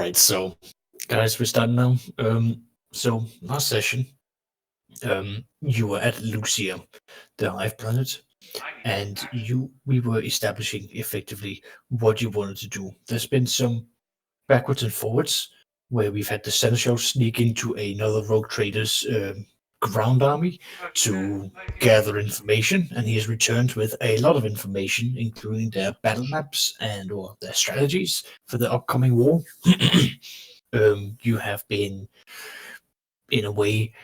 Right, so guys, we're starting now. So last session, you were at Lucia, the hive planet, and we were establishing effectively what you wanted to do. There's been some backwards and forwards where we've had the Seneschal sneak into another rogue trader's ground army to gather information, and he has returned with a lot of information, including their battle maps and or their strategies for the upcoming war. You have been, in a way,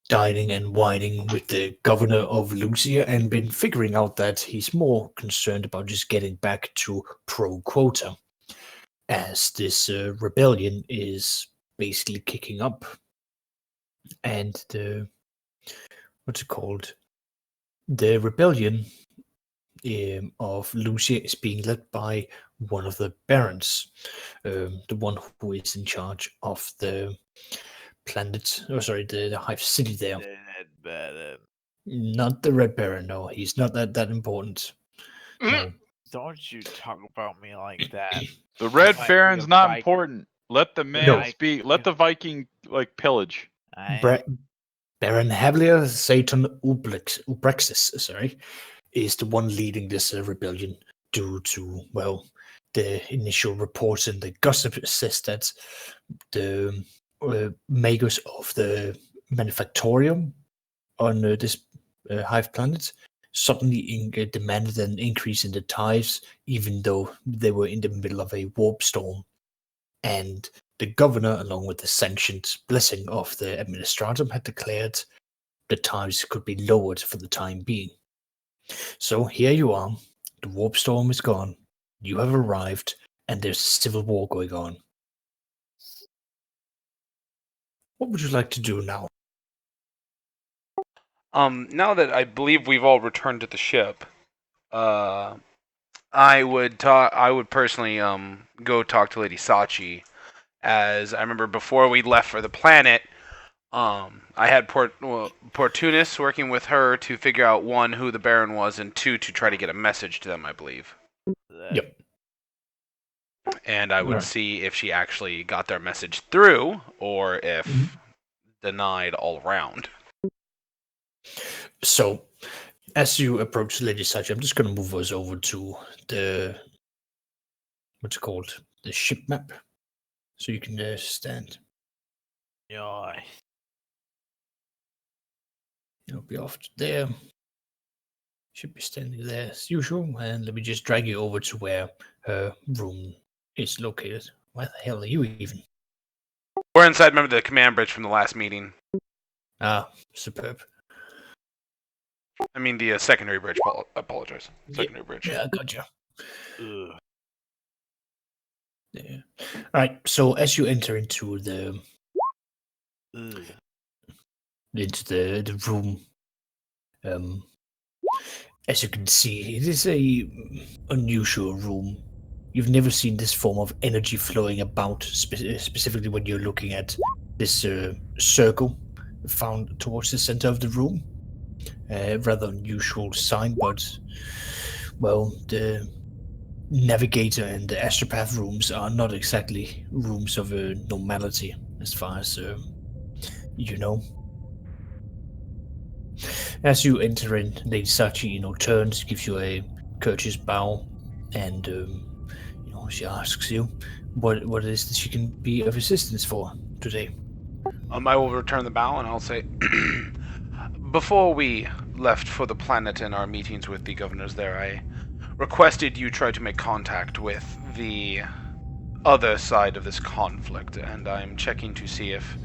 dining and whining with the governor of Lucia and been figuring out that he's more concerned about just getting back to pro quota, as this rebellion is basically kicking up. And what's it called? The rebellion of Lucia is being led by one of the barons, the one who is in charge of the planet, the hive city there. The Red Baron. Not the Red Baron, no. He's not that important. No. Don't you talk about me like that. The Red Baron's not Viking. important. Let the man speak. Let the Viking pillage. Baron Havlier Satan Ubrexis, is the one leading this rebellion due to, well, the initial reports and the gossip says that the makers of the manufactorium on this hive planet suddenly demanded an increase in the tithes, even though they were in the middle of a warp storm. And the governor, along with the sanctioned blessing of the administratum, had declared the tithes could be lowered for the time being. So here you are. The warp storm is gone. You have arrived, and there's a civil war going on. What would you like to do now? Now that I believe we've all returned to the ship, I would personally go talk to Lady Sachi, as I remember before we left for the planet, I had Portunus working with her to figure out, one, who the Baron was, and two, to try to get a message to them, I believe. Yep. And I would see if she actually got their message through, or if denied all around. So, as you approach Lady Sachi, I'm just going to move us over to the, the ship map, so you can stand. Yeah. You'll be off to there. Should be standing there as usual, and let me just drag you over to where her room is located. Where the hell are you even? We're inside, remember, the command bridge from the last meeting. Ah, superb. I mean the secondary bridge, apologize. Secondary bridge. Yeah, I gotcha. Yeah. Alright, so as you enter into the room, as you can see, it is a unusual room. You've never seen this form of energy flowing about, specifically when you're looking at this circle found towards the center of the room. Rather unusual sign, but, well, the navigator and the astropath rooms are not exactly rooms of normality, as far as you know. As you enter in, Lady Sachi, turns, gives you a courteous bow, and she asks you what it is that she can be of assistance for today. I will return the bow, and I'll say, before we left for the planet and our meetings with the governors there, I requested you try to make contact with the other side of this conflict, and I'm checking to see if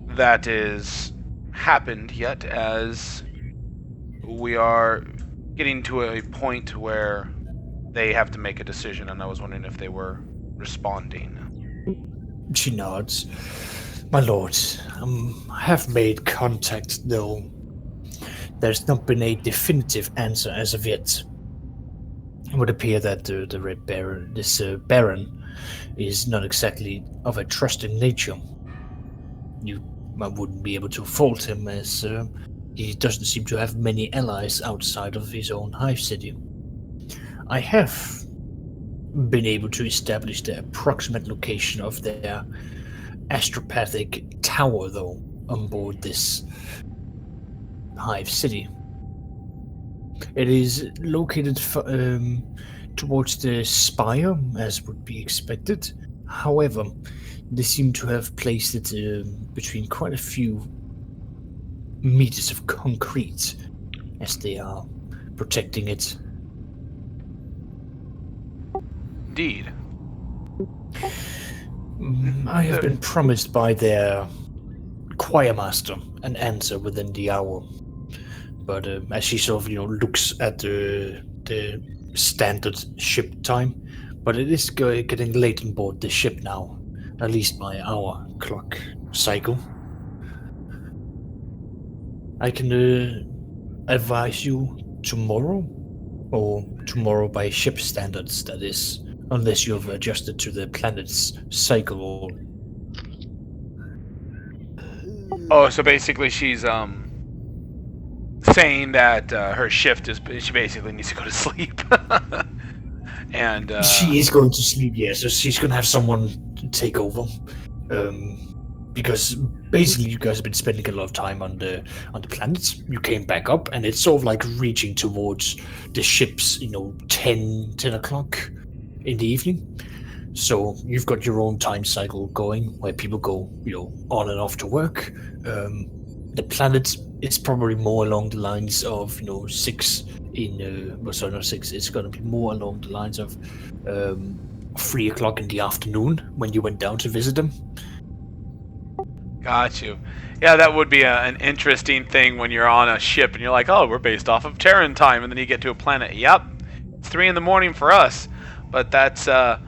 that is happened yet, as we are getting to a point where they have to make a decision, and I was wondering if they were responding. She nods. My lord, I have made contact, though there's not been a definitive answer as of yet. It would appear that the Red Baron, this Baron, is not exactly of a trusting nature. I wouldn't be able to fault him, as he doesn't seem to have many allies outside of his own hive city. I have been able to establish the approximate location of their astropathic tower, though, on board this hive city. It is located towards the spire, as would be expected. However, they seem to have placed it between quite a few meters of concrete as they are protecting it. Indeed. I have been promised by their choir master an answer within the hour. But as she sort of, looks at the standard ship time, but it is getting late on board the ship now, at least by our clock cycle. I can advise you tomorrow, or tomorrow by ship standards, that is, unless you have adjusted to the planet's cycle. Oh, so basically she's saying that her shift is, she basically needs to go to sleep. And she is going to sleep, yeah, so she's going to have someone take over. Because basically you guys have been spending a lot of time on the planet. You came back up, and it's sort of like reaching towards the ship's, 10 o'clock in the evening. So you've got your own time cycle going, where people go, on and off to work. The planet is probably more along the lines of, 6 in, not 6, it's going to be more along the lines of 3 o'clock in the afternoon when you went down to visit them. Got you. Yeah, that would be an interesting thing when you're on a ship and you're like, oh, we're based off of Terran time, and then you get to a planet. Yep, it's 3 a.m. for us, but that's 9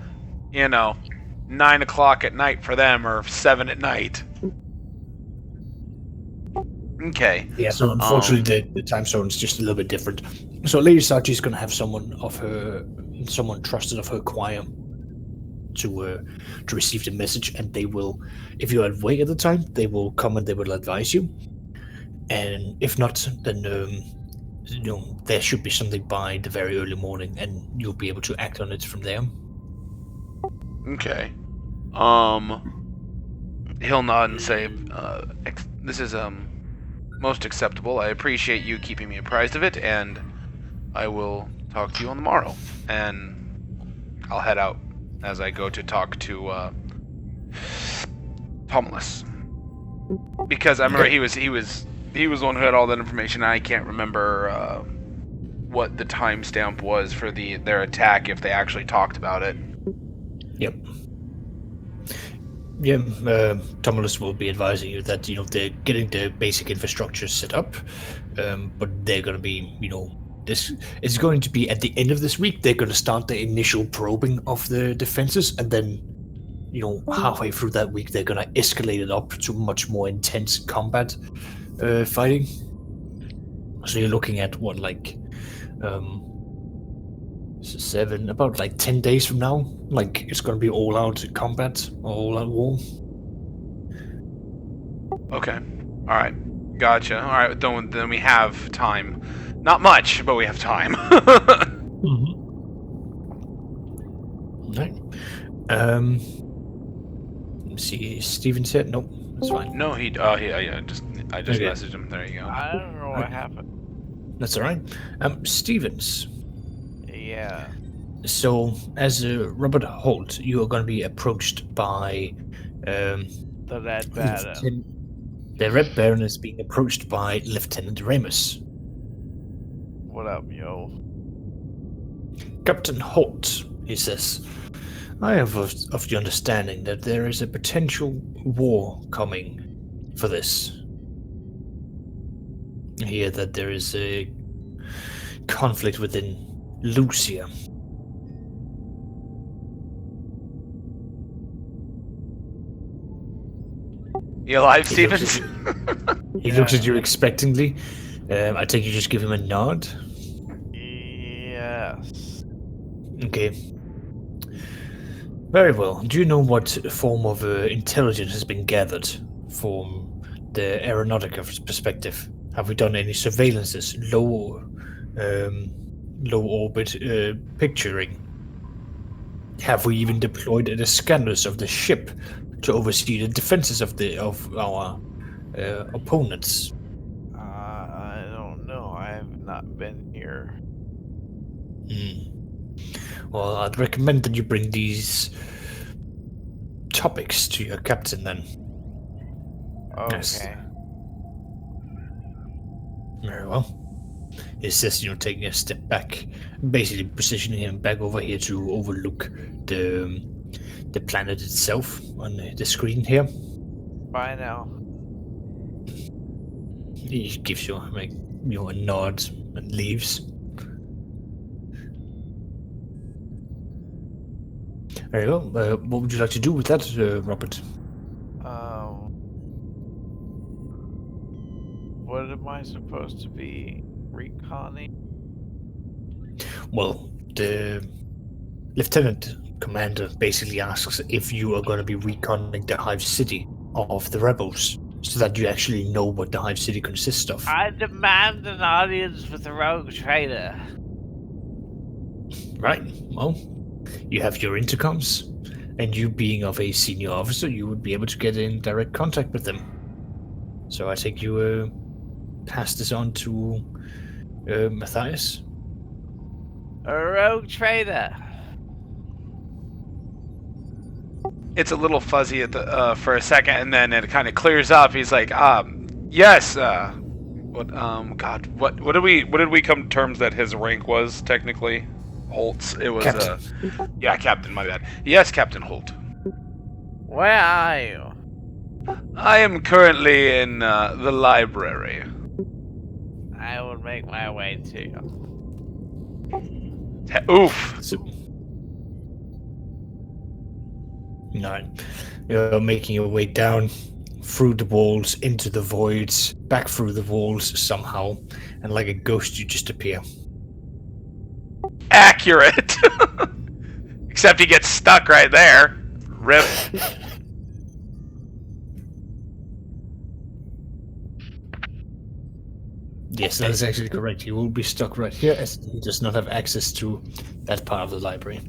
o'clock at night for them, or 7 at night. Okay. Yeah, so unfortunately the time zone is just a little bit different. So Lady Sachi is going to have someone trusted of her choir to receive the message, and they will, if you're awake at the time, they will come and they will advise you. And if not, then there should be something by the very early morning, and you'll be able to act on it from there. Okay. He'll nod and say, this is most acceptable. I appreciate you keeping me apprised of it, and I will talk to you on the morrow. And I'll head out as I go to talk to Tomless, because I remember he was the one who had all that information. I can't remember what the timestamp was for their attack, if they actually talked about it. Yep. Yeah, Tomulus will be advising you that they're getting the basic infrastructure set up, but they're going to be this is going to be at the end of this week. They're going to start the initial probing of the defenses, and then halfway through that week they're going to escalate it up to much more intense combat fighting. So you're looking at what, like 7, about like 10 days from now, like it's going to be all out combat, all out war. Okay. All right. Gotcha. All right. Then we have time. Not much, but we have time. Mm-hmm. Right. Let's see. Steven said nope. That's fine. No, I just Okay. messaged him. There you go. I don't know what happened. That's all right. Stevens. Yeah. So, as Robert Holt, you are going to be approached by The Red Baron. the Red Baron is being approached by Lieutenant Ramus. What up, yo? Captain Holt, he says, I have of the understanding that there is a potential war coming for this. I hear that there is a conflict within Lucia. You alive, He looks Stevens? at you- He looks at you expectantly. I think you just give him a nod. Yes. Okay. Very well. Do you know what form of intelligence has been gathered from the aeronautica perspective? Have we done any surveillances, low orbit picturing? Have we even deployed the scanners of the ship to oversee the defenses of our opponents? I don't know. I have not been here. Well, I'd recommend that you bring these topics to your captain then. Okay. Yes. Very well. He says, taking a step back, basically positioning him back over here to overlook the planet itself on the screen here. Bye now. He gives you a nod and leaves. Very well. What would you like to do with that, Robert? What am I supposed to be reconning? Well, the lieutenant commander basically asks if you are going to be reconning the Hive City of the rebels, so that you actually know what the Hive City consists of. I demand an audience with the rogue trader. Right. Well, you have your intercoms, and you being of a senior officer, you would be able to get in direct contact with them. So I think you pass this on to Matthias. A rogue trader. It's a little fuzzy at the for a second, and then it kind of clears up. He's like, yes. God, what did we come to terms that his rank was technically? Holt's. It was Captain. Yeah, Captain. My bad. Yes, Captain Holt. Where are you? I am currently in the library. I will make my way to you. Oof. Alright. You're making your way down through the walls, into the voids, back through the walls somehow, and like a ghost you just appear. Accurate. Except he gets stuck right there. Rip. Yes, that is actually correct. He will be stuck right here as he does not have access to that part of the library.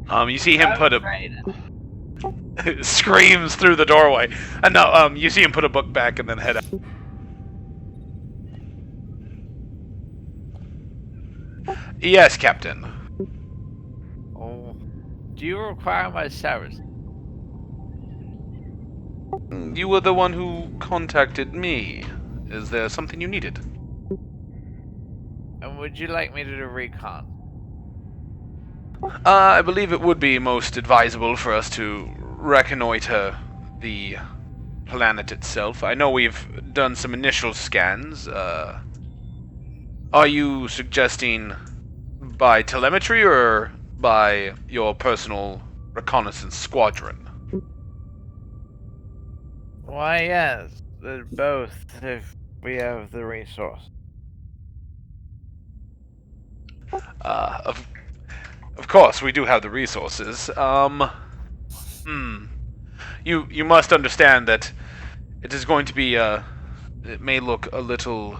You see him put a screams through the doorway. No, you see him put a book back and then head out. Yes, Captain. Oh, do you require my service? You were the one who contacted me. Is there something you needed? And would you like me to do recon? I believe it would be most advisable for us to reconnoiter the planet itself. I know we've done some initial scans. Are you suggesting by telemetry or by your personal reconnaissance squadron? Why, yes. Both, if we have the resource. Of course, we do have the resources. You must understand that it is going to be, it may look a little,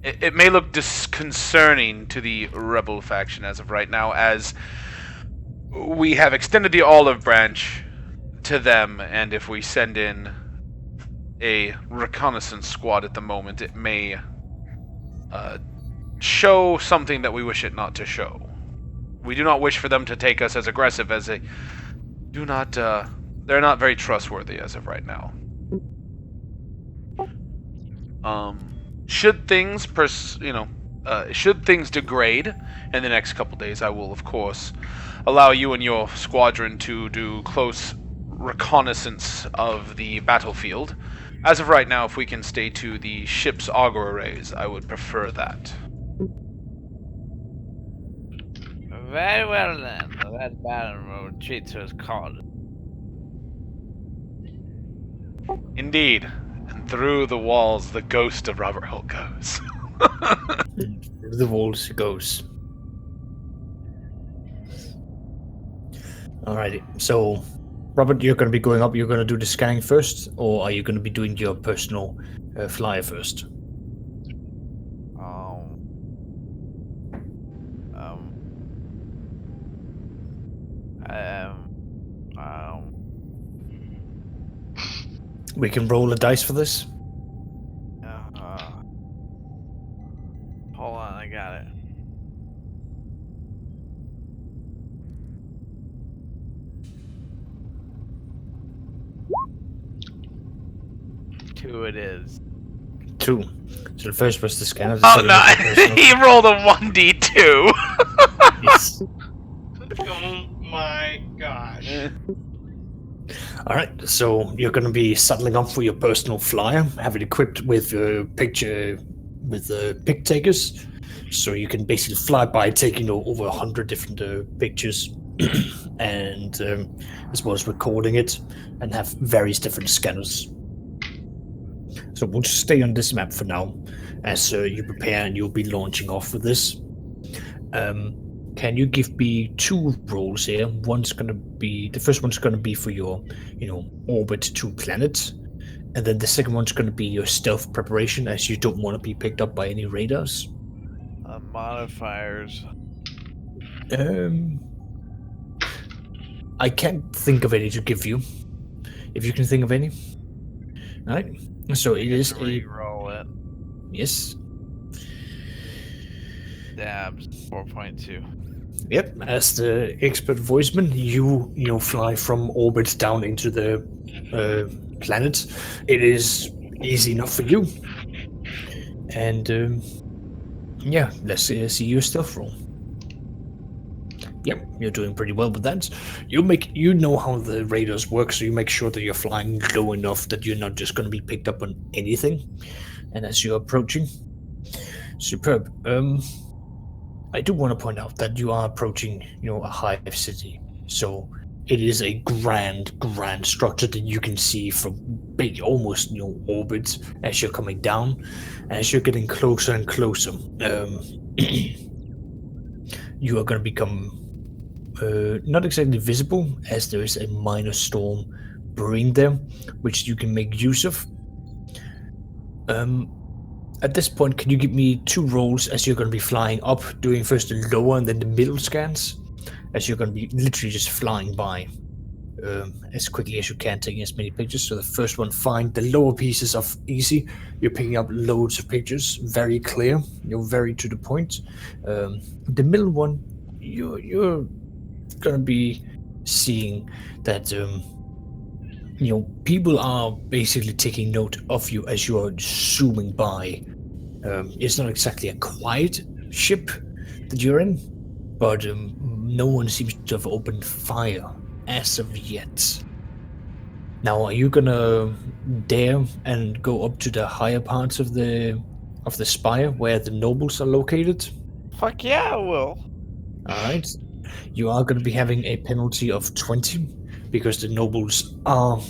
it may look disconcerting to the rebel faction as of right now, as we have extended the olive branch to them, and if we send in a reconnaissance squad at the moment, it may show something that we wish it not to show. We do not wish for them to take us as aggressive, as they do not, they're not very trustworthy as of right now. Should things should things degrade in the next couple days, I will, of course, allow you and your squadron to do close reconnaissance of the battlefield. As of right now, if we can stay to the ship's auger arrays, I would prefer that. Very well then. That baron will retreat to his card. Indeed. And through the walls, the ghost of Robert Holt goes. Through the walls it goes. Alrighty, so Robert, you're going to be going up, you're going to do the scanning first, or are you going to be doing your personal flyer first? We can roll a dice for this. Hold on, I got it. Two it is. 2. So the first was the scanner. The Oh second no, was the personal. he rolled a 1d2. Yes. Oh my gosh. All right, so you're going to be saddling up for your personal flyer, have it equipped with pic takers, so you can basically fly by taking over 100 different pictures, and as well as recording it, and have various different scanners. So we'll just stay on this map for now, as you prepare and you'll be launching off with this. Can you give me 2 rolls here? The first one's gonna be for your, orbit to planet, and then the second one's gonna be your stealth preparation, as you don't want to be picked up by any radars. Modifiers. I can't think of any to give you. If you can think of any. All right. So it is a Re-roll it. yes. Dabs 4.2. Yep, as the expert voiceman, you fly from orbit down into the planet. It is easy enough for you. And yeah, let's see your stealth roll. Yep, you're doing pretty well with that. You know how the radars work, so you make sure that you're flying low enough that you're not just going to be picked up on anything. And as you're approaching, superb. I do want to point out that you are approaching, a hive city. So it is a grand structure that you can see from almost, orbit as you're coming down. As you're getting closer and closer, you are going to become not exactly visible, as there is a minor storm brewing there, which you can make use of. At this point, can you give me 2 rolls as you're going to be flying up, doing first the lower and then the middle scans, as you're going to be literally just flying by as quickly as you can, taking as many pictures. So the first one, fine. The lower pieces are easy. You're picking up loads of pictures, very clear, very to the point. The middle one, you're going to be seeing that people are basically taking note of you as you are zooming by. It's not exactly a quiet ship that you're in, but no one seems to have opened fire as of yet. Now, are you gonna dare and go up to the higher parts of the spire where the nobles are located? Fuck yeah, I will. Alright. You are going to be having a penalty of 20, because the nobles are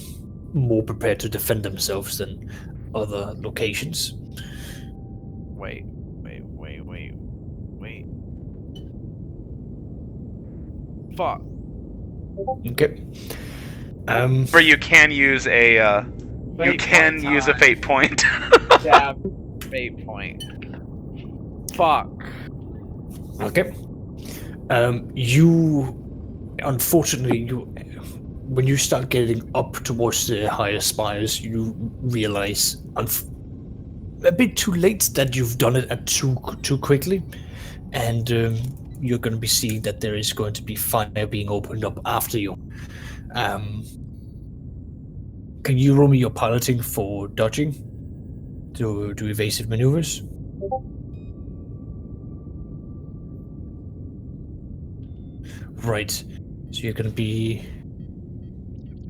more prepared to defend themselves than other locations. Wait. Fuck. Okay. Where you can use a use a fate point. Dab. Fate point. Fuck. Okay. Unfortunately, when you start getting up towards the higher spires, you realize a bit too late that you've done it too quickly, and you're going to be seeing that there is going to be fire being opened up after you. Can you roll me your piloting for dodging to do evasive maneuvers? Right, so you're going to be...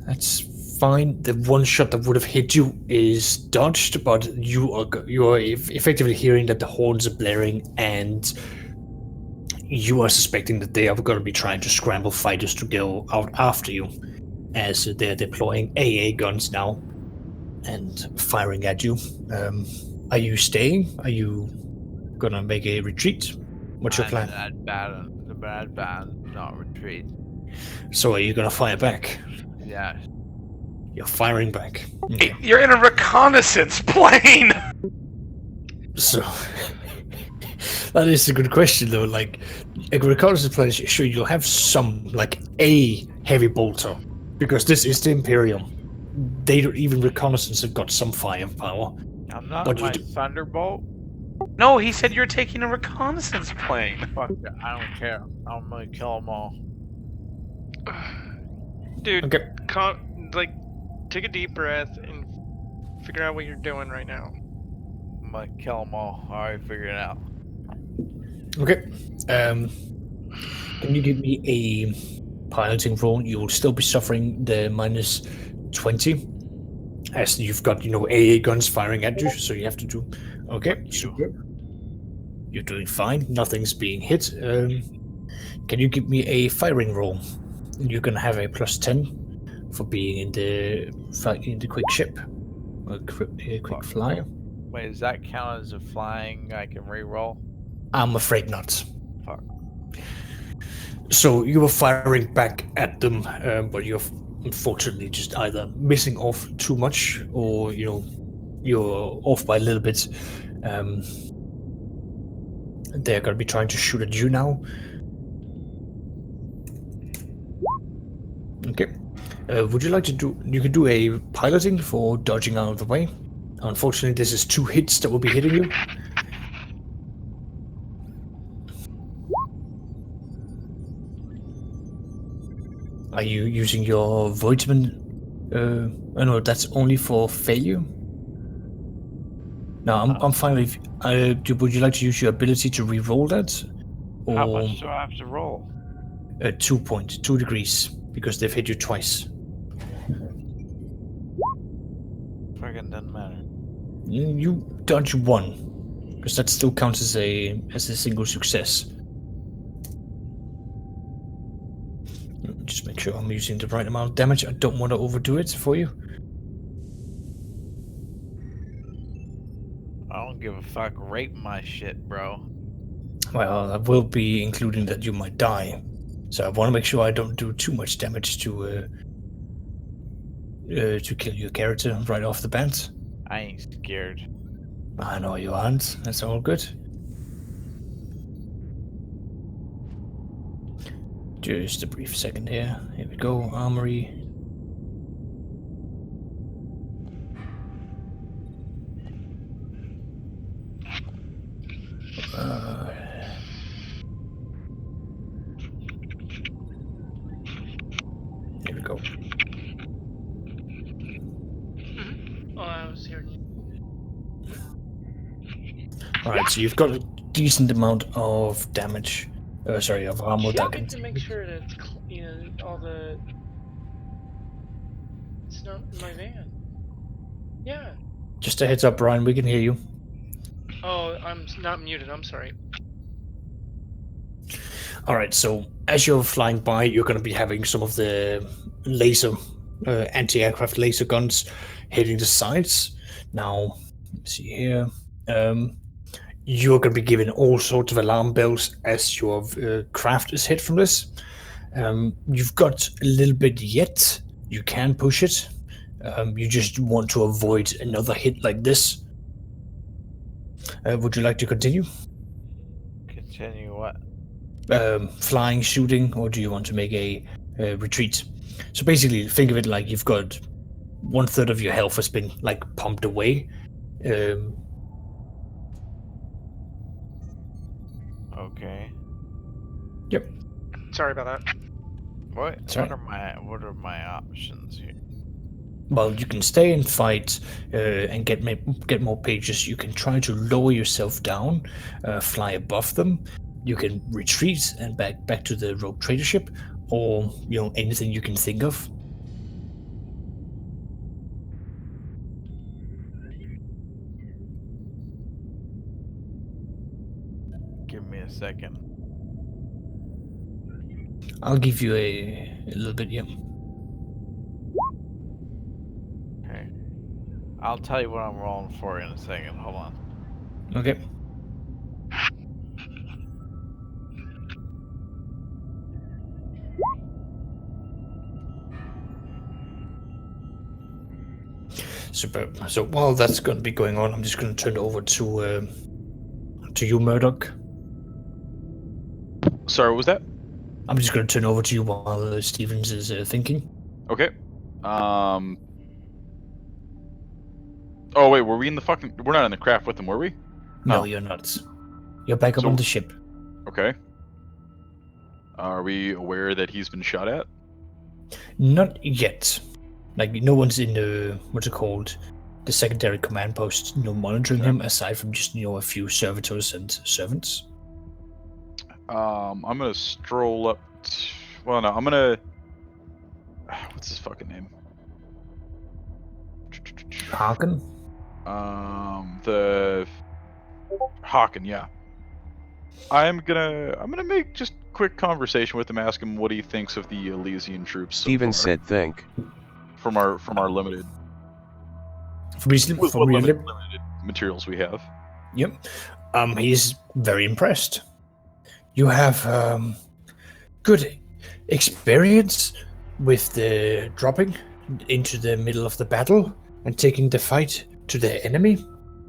That's fine. The one shot that would have hit you is dodged, but you are effectively hearing that the horns are blaring, and you are suspecting that they are going to be trying to scramble fighters to go out after you, as they're deploying AA guns now and firing at you. Are you staying? Are you gonna make a retreat? What's your plan? Bad, not retreat. So are you gonna fire back? Yeah. You're firing back. Okay. You're in a reconnaissance plane. So that is a good question, though. Like, A reconnaissance plane, sure, you'll have some, like a heavy bolter, because this is the Imperium. They don't even reconnaissance have got some firepower. I'm not But you my do- Thunderbolt. No, he said you're taking a reconnaissance plane. Fuck it, I don't care. I'm gonna kill them all. Dude, Okay. take a deep breath and figure out what you're doing right now. I'm gonna kill them all. I already figured it out. Okay. Can you give me a piloting roll? You will still be suffering the minus 20, as you've got, AA guns firing at you, so you have to do. Okay, Fuck you. super. You're doing fine. Nothing's being hit. Can you give me a firing roll? You're gonna have a plus 10 for being in the quick ship, a quick flyer. Wait, does that count as a flying? I can re-roll. I'm afraid not. Fuck. So you were firing back at them, but you're unfortunately just either missing off too much, or you're off by a little bit. They're gonna be trying to shoot at you now. Okay. Would you like to do? You can do a piloting for dodging out of the way. Unfortunately, this is 2 hits that will be hitting you. Are you using your Voigtman? Oh no, that's only for failure. No, I'm fine with. Would you like to use your ability to re-roll that? Or How much do I have to roll? 2 degrees, because they've hit you twice. Fucking doesn't matter. You dodge 1, because that still counts as a single success. Just make sure I'm using the right amount of damage. I don't want to overdo it for you. I don't give a fuck. Rape my shit, bro. Well, I will be including that you might die, so I want to make sure I don't do too much damage to kill your character right off the bat. I ain't scared. I know you aren't. That's all good. Just a brief second here. Here we go. Armory. Here we go. Oh, I was hearing you. Alright, so you've got a decent amount of damage. Of armor Checking damage. to make sure that it's all the. It's not my van. Yeah. Just a heads up, Brian, we can hear you. Oh, I'm not muted. I'm sorry. Alright, so as you're flying by, you're going to be having some of the laser, anti-aircraft laser guns hitting the sides. Now, let's see here. You're going to be given all sorts of alarm bells as your craft is hit from this. You've got a little bit yet. You can push it. You just want to avoid another hit like this. Would you like to continue? Continue what? Flying, shooting, or do you want to make a retreat? So basically, think of it like you've got 1/3 of your health has been like pumped away. Okay. Yep. Sorry about that. What? Sorry. What are my options here? Well, you can stay and fight and get more pages. You can try to lower yourself down, fly above them. You can retreat and back to the rogue trader ship, or anything you can think of. Give me a second. I'll give you a little bit, yeah. Okay. I'll tell you what I'm rolling for in a second. Hold on. Okay. Superb. So while that's going to be going on, I'm just going to turn it over to you, Murdoch. Sorry, what was that? I'm just going to turn over to you while Stevens is thinking. Okay. Oh wait, were we in the fucking? We're not in the craft with them, were we? No, Oh. you're not. You're back up So- on the ship. Okay. Are we aware that he's been shot at? Not yet. Like, no one's in the, what's it called? The secondary command post, monitoring Okay. him, aside from just, a few servitors and servants. I'm gonna stroll up. Well, no, I'm gonna. What's his fucking name? Harkin? The Hawken, yeah. I'm gonna make just quick conversation with him, ask him what he thinks of the Elysian troops. Steven so far, said think. from our limited, From what limited materials we have. Yep. He's very impressed. You have good experience with the dropping into the middle of the battle and taking the fight to the enemy.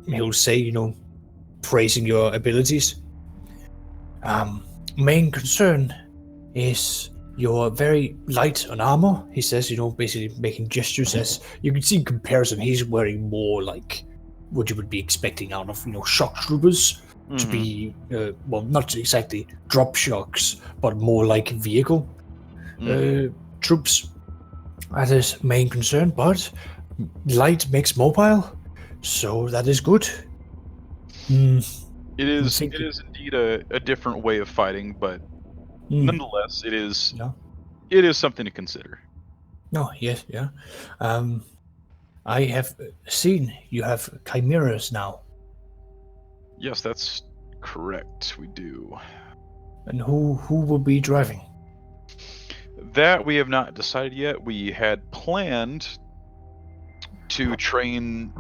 He'll say, praising your abilities. Main concern is you're very light on armor. He says, basically making gestures as you can see in comparison, he's wearing more like what you would be expecting out of, shock troopers to be, well, not exactly drop shocks, but more like vehicle troops. That is main concern, but light makes mobile, so that is good. It is indeed a different way of fighting, but nonetheless, it is something to consider. Oh, yes, yeah. I have seen you have chimeras now. Yes, that's correct. We do. And who will be driving? That we have not decided yet. We had planned to train.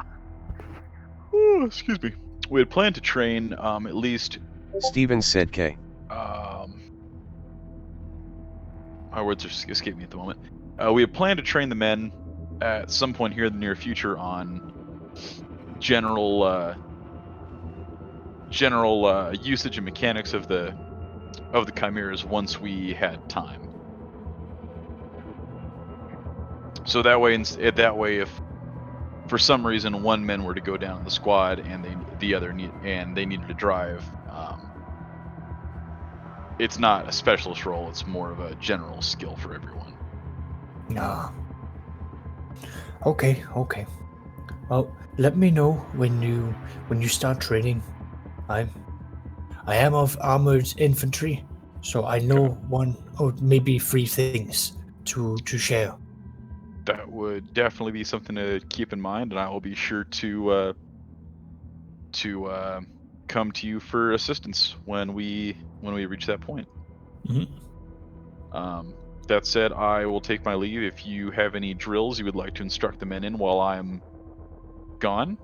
Oh, excuse me. We had planned to train at least. Steven said K. My words are escaping me at the moment. We had planned to train the men at some point here in the near future on general usage and mechanics of the chimeras once we had time. So that way, if for some reason one man were to go down in the squad and they needed to drive, it's not a specialist role. It's more of a general skill for everyone. Ah. Okay. Well, let me know when you start training. I am of armored infantry, so I know one or maybe 3 things to share. That would definitely be something to keep in mind, and I will be sure to come to you for assistance when we reach that point. That said, I will take my leave. If you have any drills you would like to instruct the men in while I'm gone,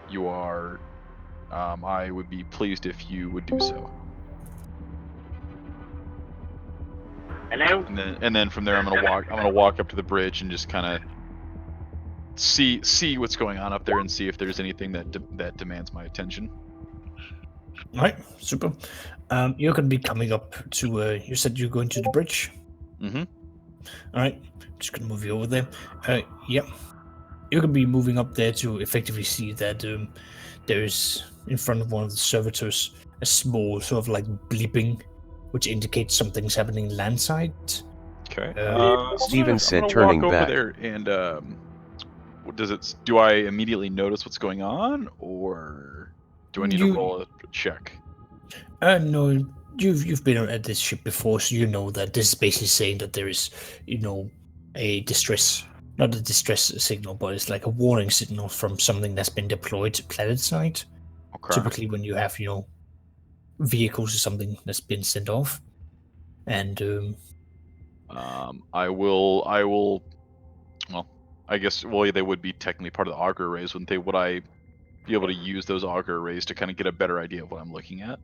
you are. I would be pleased if you would do so. Hello? And then from there, I'm gonna walk up to the bridge and just kind of see what's going on up there and see if there's anything that demands my attention. All right, super. You're going to be coming up to. You said you're going to the bridge. Mm-hmm. All right, just going to move you over there. Yeah, you're going to be moving up there to effectively see that there's in front of one of the servitors a small sort of like bleeping, which indicates something's happening landside. Okay. Steven said I'm gonna turning walk back. over there and do I immediately notice what's going on, or do I need to roll a check? No, you've been at this ship before, so you know that this is basically saying that there is, a distress, not a distress signal, but it's like a warning signal from something that's been deployed to planet side. Okay. Typically, when you have, vehicles or something that's been sent off, and I will. Well, I guess. Well, they would be technically part of the auger arrays, wouldn't they? Would I be able to use those auger arrays to kind of get a better idea of what I'm looking at?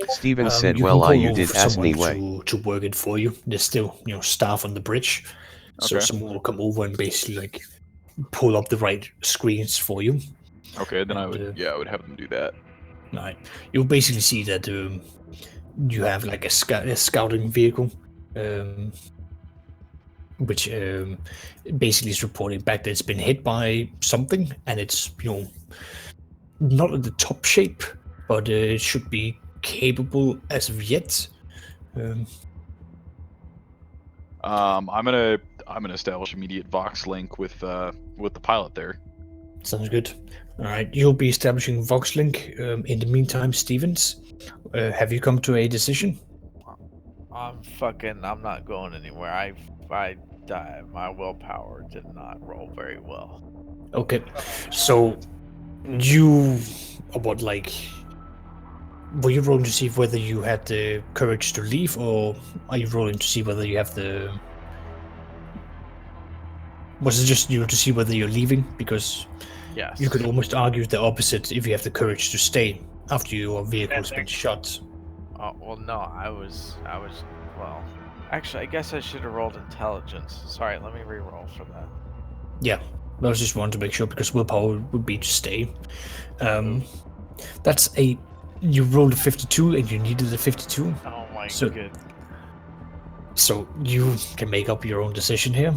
Steven said, you well, can you call did over as someone anyway. to work it for you. There's still, staff on the bridge, so Okay. someone will come over and basically like pull up the right screens for you. Okay, then I And, would. I would have them do that. Right. You'll basically see that you have like a scouting vehicle, which basically is reporting back that it's been hit by something, and it's not in the top shape, but it should be capable as of yet. I'm gonna establish immediate Vox link with the pilot there. Sounds good. All right, you'll be establishing Vox link. In the meantime, Stevens, have you come to a decision? I'm not going anywhere. I died. My willpower did not roll very well. Okay, so you, were you rolling to see whether you had the courage to leave, or are you rolling to see whether you have the? Was it just to see whether you're leaving? Because Yes. you could almost argue the opposite if you have the courage to stay after your vehicle's been shot. Oh, well, no, I was, well, actually, I guess I should have rolled intelligence. Sorry, let me re-roll for that. Yeah, I was just wanting to make sure because willpower would be to stay. That's you rolled a 52 and you needed a 52. Oh my god. So you can make up your own decision here.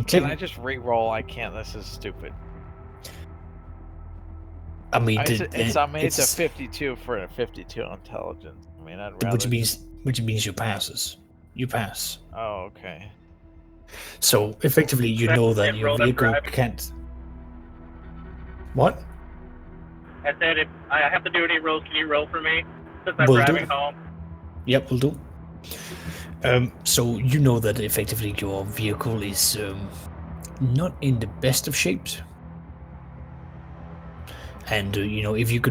Can I just re-roll? I can't. This is stupid. I mean, it's a 52 for a 52 intelligence. I mean, I'd rather. Which means you passes. You pass. Oh, okay. So effectively, you know that your vehicle can't. What? I said if I have to do any rolls, can you roll for me? Since I'm Will do. driving home. Yep, will do. So you know that effectively your vehicle is not in the best of shapes. And if you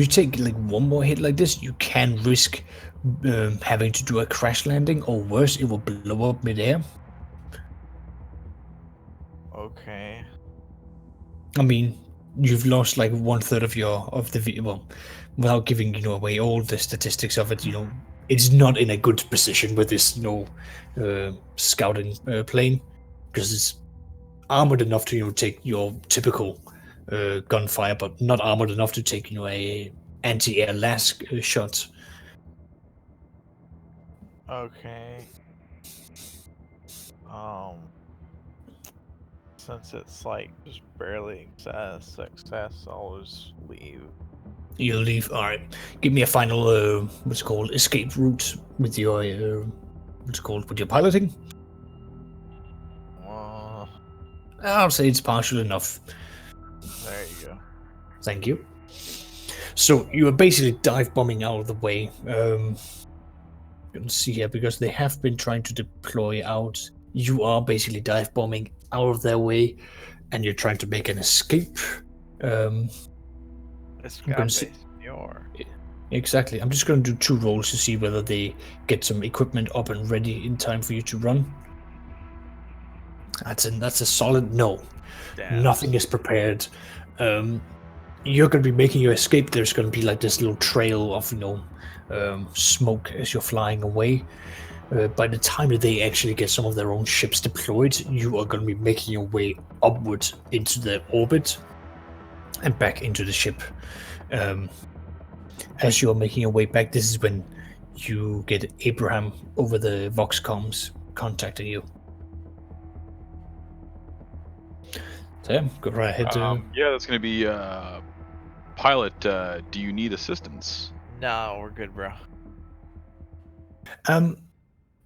take like one more hit like this, you can risk having to do a crash landing, or worse, it will blow up midair. Okay. I mean, you've lost like 1/3 of the vehicle. Well, without giving away all the statistics of it, it's not in a good position with this scouting plane, because it's armored enough to take your typical gunfire, but not armored enough to take a anti-air lask shot. Okay. Since it's like just barely success, I'll just leave. You'll leave. All right. Give me a final escape route with your with your piloting. I'll say it's partial enough. There you go. Thank you. So you are basically dive bombing out of the way. You can see here, because they have been trying to deploy out. You are basically dive bombing out of their way, and you're trying to make an escape. Exactly. I'm just going to do 2 rolls to see whether they get some equipment up and ready in time for you to run. That's a solid no. Damn. Nothing is prepared. You're going to be making your escape. There's going to be like this little trail of smoke as you're flying away. By the time that they actually get some of their own ships deployed, you are going to be making your way upwards into the orbit and back into the ship. As you're making your way back, this is when you get Abraham over the Vox comms contacting you. So yeah, go right ahead. Yeah, that's going to be pilot. Do you need assistance? No, we're good, bro.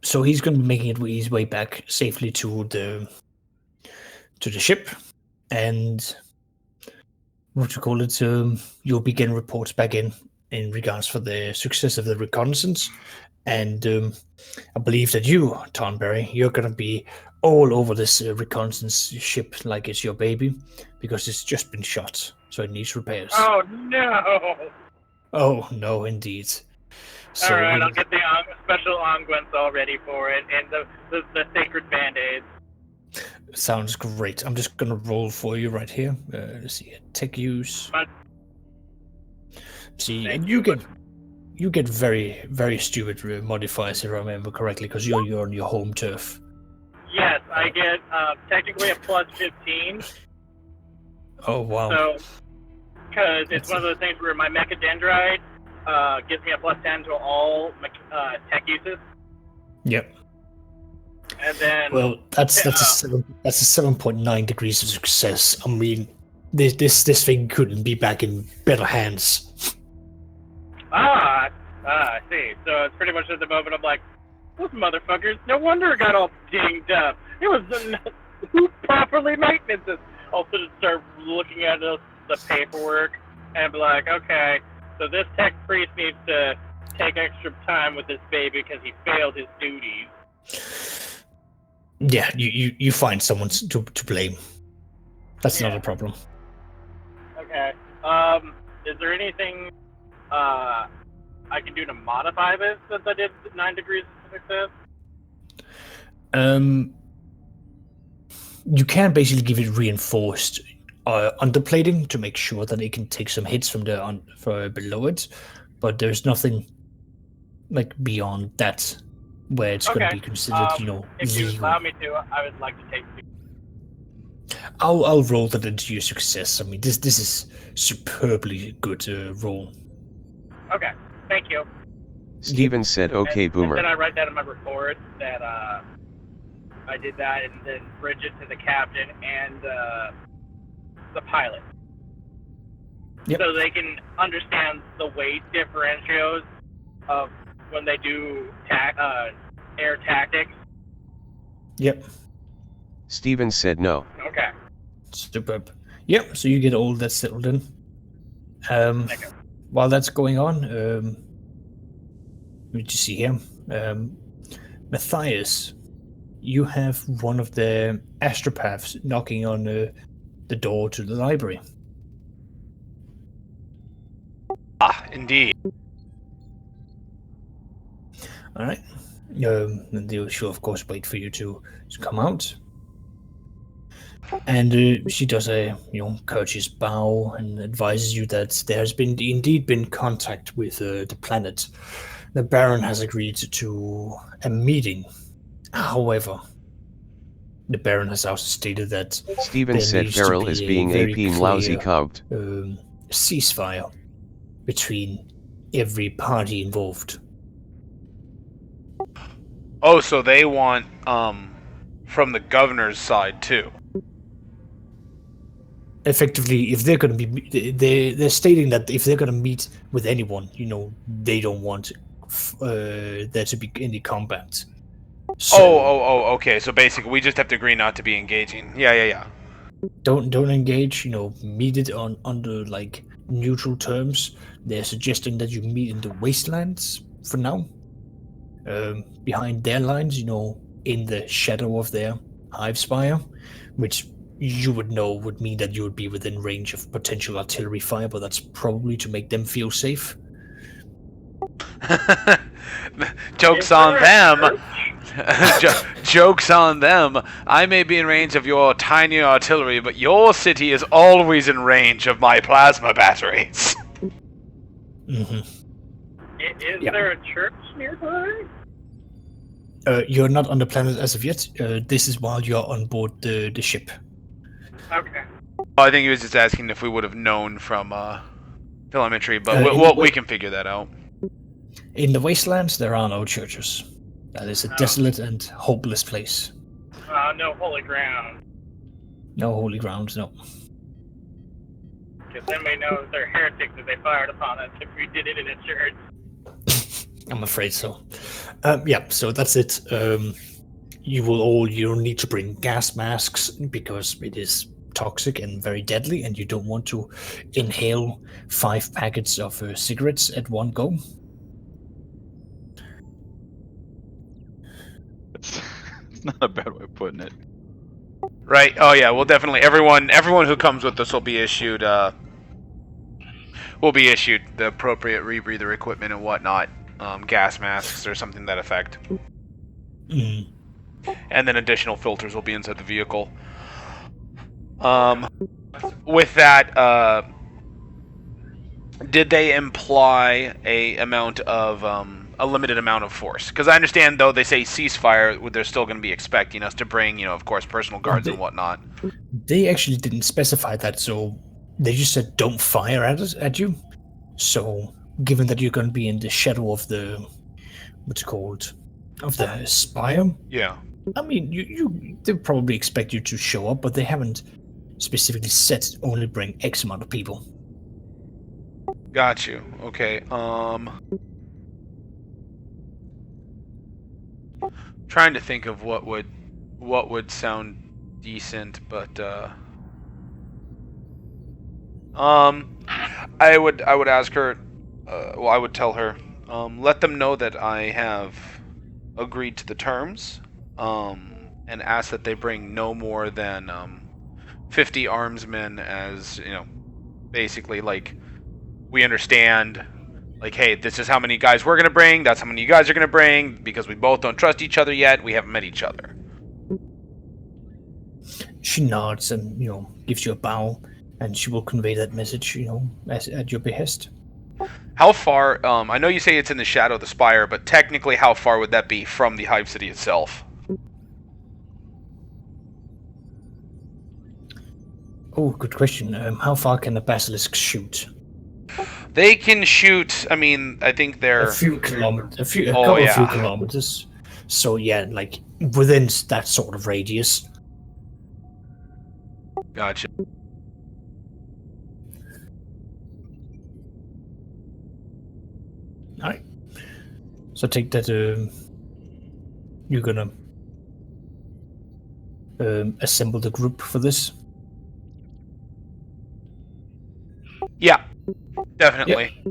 So he's going to be making his way back safely to the ship, and you'll begin reports back in regards for the success of the reconnaissance. And I believe that you, Tonberry, you're going to be all over this reconnaissance ship like it's your baby, because it's just been shot, so it needs repairs. Oh no! Oh no, indeed. So, all right, I'll get the special unguents all ready for it, and the sacred band-aids. Sounds great. I'm just gonna roll for you right here. Let's see, tech use. See, and you get very, very stupid modifiers, if I remember correctly, because you're on your home turf. Yes, I get technically a plus 15. Oh wow! So, because it's one of those things where my mechadendrite gives me a +10 to all tech uses. Yep. And then Well, that's a 7.9 degrees of success. I mean, this thing couldn't be back in better hands. I see. So it's pretty much at the moment I'm like, those motherfuckers, no wonder it got all dinged up. It was who properly maintenance it. Also just start looking at the paperwork and be like, okay, so this tech priest needs to take extra time with this baby because he failed his duties. Yeah, you find someone to blame. That's not a problem. Okay. Is there anything I can do to modify this since I did 9 degrees of success? You can basically give it reinforced underplating to make sure that it can take some hits from below it, but there's nothing like beyond that where it's going to be considered, if you legal. allow me to, I would like to take. I'll roll that into your success. I mean, this is superbly good roll. Okay, thank you. Steven said, okay, Boomer. And then I write that in my report that I did that, and then bridge it to the captain and the pilot. Yep. So they can understand the weight differentials of when they do air tactics. Yep. Steven said no. Okay. Superb. Yep, so you get all that settled in. While that's going on, let me just see here. Matthias, you have one of the astropaths knocking on the door to the library. Ah, indeed. All right. And they will, of course, wait for you to come out. And she does a courteous bow and advises you that there has indeed been contact with the planet. The Baron has agreed to a meeting. However, the Baron has also stated that Steven there said needs to Farrell be is a being very AP lousy clear, cogged. ceasefire between every party involved. Oh, so they want from the governor's side too. Effectively, if they're going to be, they're stating that if they're going to meet with anyone, they don't want there to be any combat. So Okay. So basically, we just have to agree not to be engaging. Yeah. don't engage. Meet it under like neutral terms. They're suggesting that you meet in the wastelands for now, behind their lines. In the shadow of their hive spire, which you would mean that you would be within range of potential artillery fire, but that's probably to make them feel safe. Joke's on them. Joke's on them. I may be in range of your tiny artillery, but your city is always in range of my plasma batteries. Mm-hmm. Is there a church nearby? You're not on the planet as of yet. This is while you're on board the ship. Okay. I think he was just asking if we would have known from telemetry, but we can figure that out. In the wastelands, there are no churches. That is a desolate and hopeless place. No holy ground. No holy ground, no. Because then we know they're heretics if they fired upon us if we did it in a church. I'm afraid so. So that's it. You'll need to bring gas masks because it is toxic and very deadly, and you don't want to inhale 5 packets of cigarettes at one go. It's not a bad way of putting it. Right. Oh yeah. Well, definitely everyone who comes with us will be issued the appropriate rebreather equipment and whatnot, gas masks or something to that effect. Mm. And then additional filters will be inside the vehicle. With that, did they imply a limited amount of force? Because I understand, though, they say ceasefire, they're still going to be expecting us to bring, of course, personal guards and whatnot. They actually didn't specify that, so they just said don't fire at you. So given that you're going to be in the shadow of the, what's it called, of the spire, Yeah. I mean, they'll probably expect you to show up, but they haven't specifically said only bring X amount of people. Got you. Okay. Trying to think of what would sound decent, but I would ask her. Well, I would tell her. Let them know that I have agreed to the terms. And ask that they bring no more than 50 armsmen, as basically like we understand. Like, hey, this is how many guys we're gonna bring. That's how many you guys are gonna bring, because we both don't trust each other yet. We haven't met each other. She nods and gives you a bow, and she will convey that message, at your behest. How far? I know you say it's in the shadow of the spire, but technically, how far would that be from the Hive City itself? Oh, good question. How far can the basilisk shoot? They can shoot. I mean, I think they're A few kilometers. A Oh, couple yeah. few kilometers. So yeah, like within that sort of radius. Gotcha. Alright. So take that. You're gonna assemble the group for this. Yeah, definitely.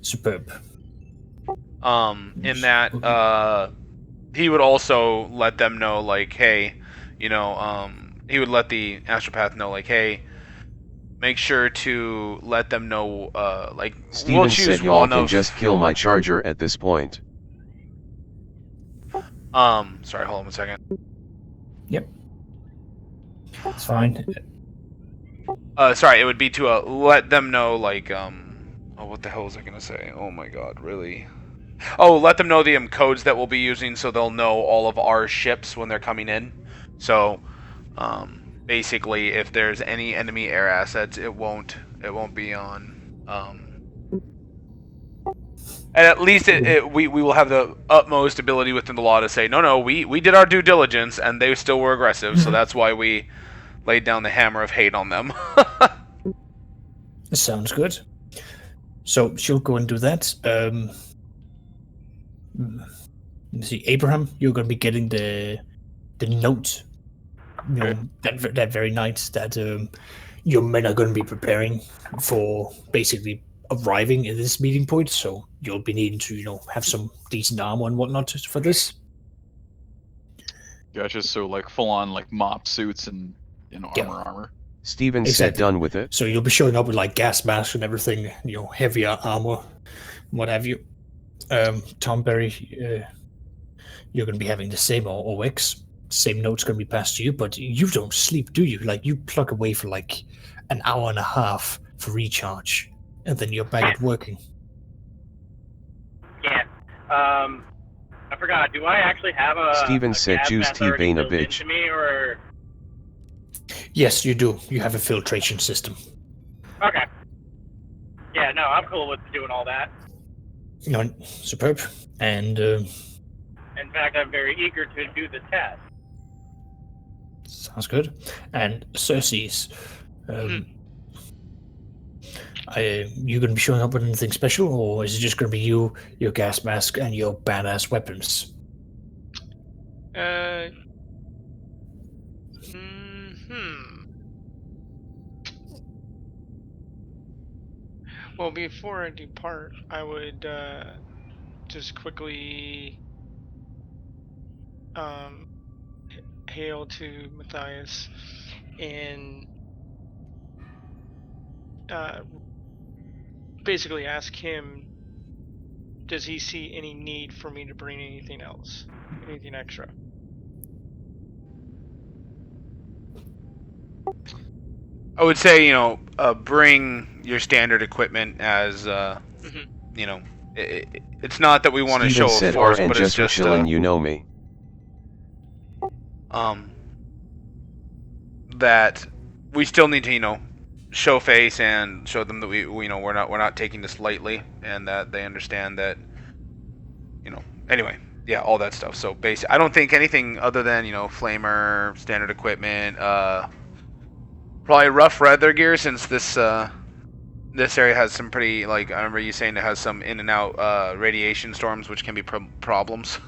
Superb. In that, he would also let them know, like, hey, he would let the astropath know, like, hey, make sure to let them know, like, Steven we'll choose said y'all one can of. just kill my charger at this point. Sorry, hold on 1 second. Yep. It's fine. Sorry, it would be to let them know, like, oh, what the hell was I gonna say? Oh my god, really? Oh, let them know the codes that we'll be using, so they'll know all of our ships when they're coming in. So, basically, if there's any enemy air assets, it won't be on. And at least we will have the utmost ability within the law to say, no, we did our due diligence, and they still were aggressive, so that's why we laid down the hammer of hate on them. Sounds good. So she'll go and do that. Let me see, Abraham, you're going to be getting the note. That very night that your men are going to be preparing for basically arriving at this meeting point. So you'll be needing to have some decent armor and whatnot for this. Gotcha. So like full on like mop suits and Yeah. armor. Steven said done with it. So you'll be showing up with like gas masks and everything, heavier armor, what have you. Tom Berry, you're going to be having the same OX. Same note's going to be passed to you, but you don't sleep, do you? Like, you plug away for like an hour and a half for recharge, and then you're back at working. Yeah. I forgot. Do I actually have a? Steven said gas Juice mask already T-Bane a built bitch. into me, or? Yes, you do. You have a filtration system. Okay. Yeah, no, I'm cool with doing all that. Superb. And In fact, I'm very eager to do the test. sounds good. And Cersei's, you going to be showing up with anything special, or is it just going to be you, your gas mask, and your badass weapons? Well, before I depart, I would just quickly hail to Matthias and basically ask him, does he see any need for me to bring anything else, anything extra? I would say, bring your standard equipment as, it's not that we want to show Steven a said force, and but it's just just, chillin', you know me. that we still need to, show face and show them that we're not taking this lightly, and that they understand that, anyway, yeah, all that stuff. So basically, I don't think anything other than flamer, standard equipment, probably rough weather gear, since this area has some pretty, I remember you saying it has some in and out radiation storms, which can be problems.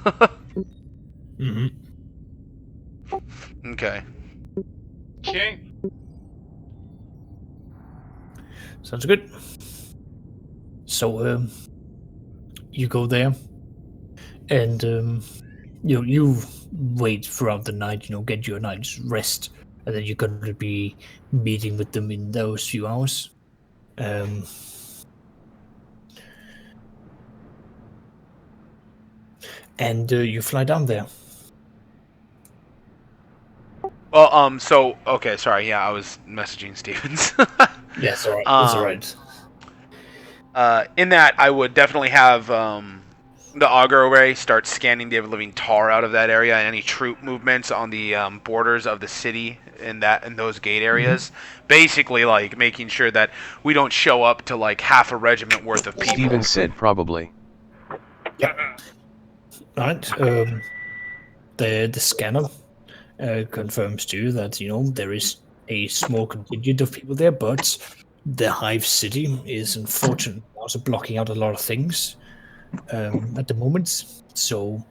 Mm-hmm. Okay. Okay. Sounds good. So, you go there, and you wait throughout the night. Get your night's rest, and then you're going to be meeting with them in those few hours. And you fly down there. Well, so okay, sorry. Yeah, I was messaging Stevens. Yes, all right. That's all right. In that, I would definitely have the auger array start scanning the living tar out of that area and any troop movements on the borders of the city in those gate areas. Mm-hmm. Basically, making sure that we don't show up to half a regiment worth of people. Stevens said probably. Yep. All right. The scanner confirms to you that there is a small contingent of people there, but the Hive City is unfortunately also blocking out a lot of things at the moment. So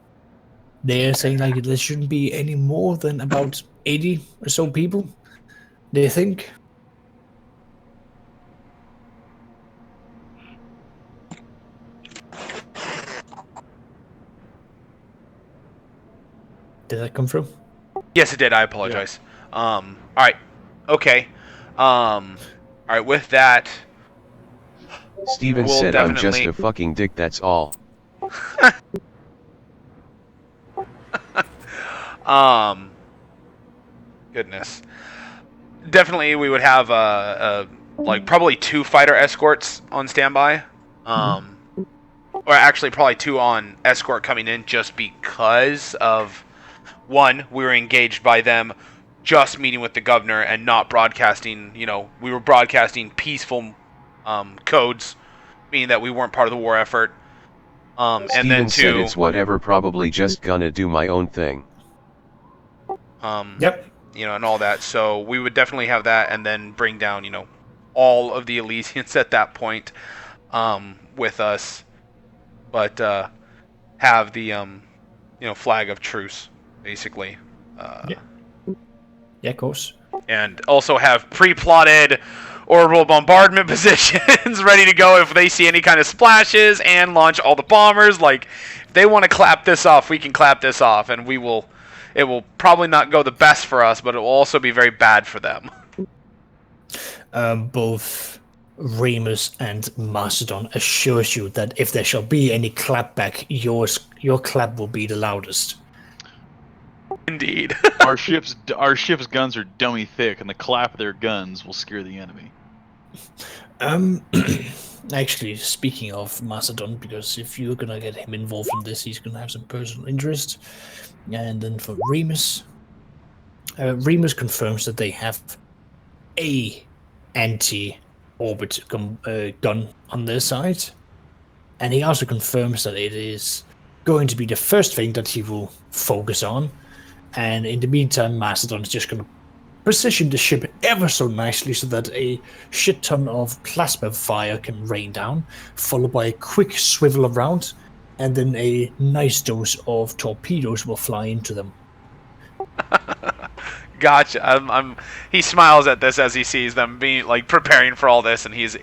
they're saying there shouldn't be any more than about 80 or so people, they think. Did that come through? Yes, it did. I apologize. Yeah. All right. Okay. All right. With that, Steven said, "I'm just a fucking dick. That's all." Goodness. Definitely, we would have probably 2 fighter escorts on standby. Or actually, probably 2 on escort coming in, just because of. One, we were engaged by them just meeting with the governor and not broadcasting, we were broadcasting peaceful codes, meaning that we weren't part of the war effort. And then 2, said it's whatever, probably just gonna do my own thing. Yep. And all that. So we would definitely have that, and then bring down, all of the Elysians at that point with us. But have the, flag of truce. Basically. Yeah, of course. And also have pre-plotted orbital bombardment positions ready to go if they see any kind of splashes, and launch all the bombers. If they want to clap this off, we can clap this off, and it will probably not go the best for us, but it will also be very bad for them. Both Remus and Macedon assures you that if there shall be any clapback, your clap will be the loudest. Indeed. Our ship's guns are dummy thick, and the clap of their guns will scare the enemy. Actually, speaking of Macedon, because if you're gonna get him involved in this, he's gonna have some personal interest. And then for Remus, Remus confirms that they have a anti-orbit gun on their side, and he also confirms that it is going to be the first thing that he will focus on. And in the meantime, Macedon is just going to position the ship ever so nicely so that a shit ton of plasma fire can rain down, followed by a quick swivel around, and then a nice dose of torpedoes will fly into them. Gotcha. He smiles at this as he sees them being preparing for all this, and he is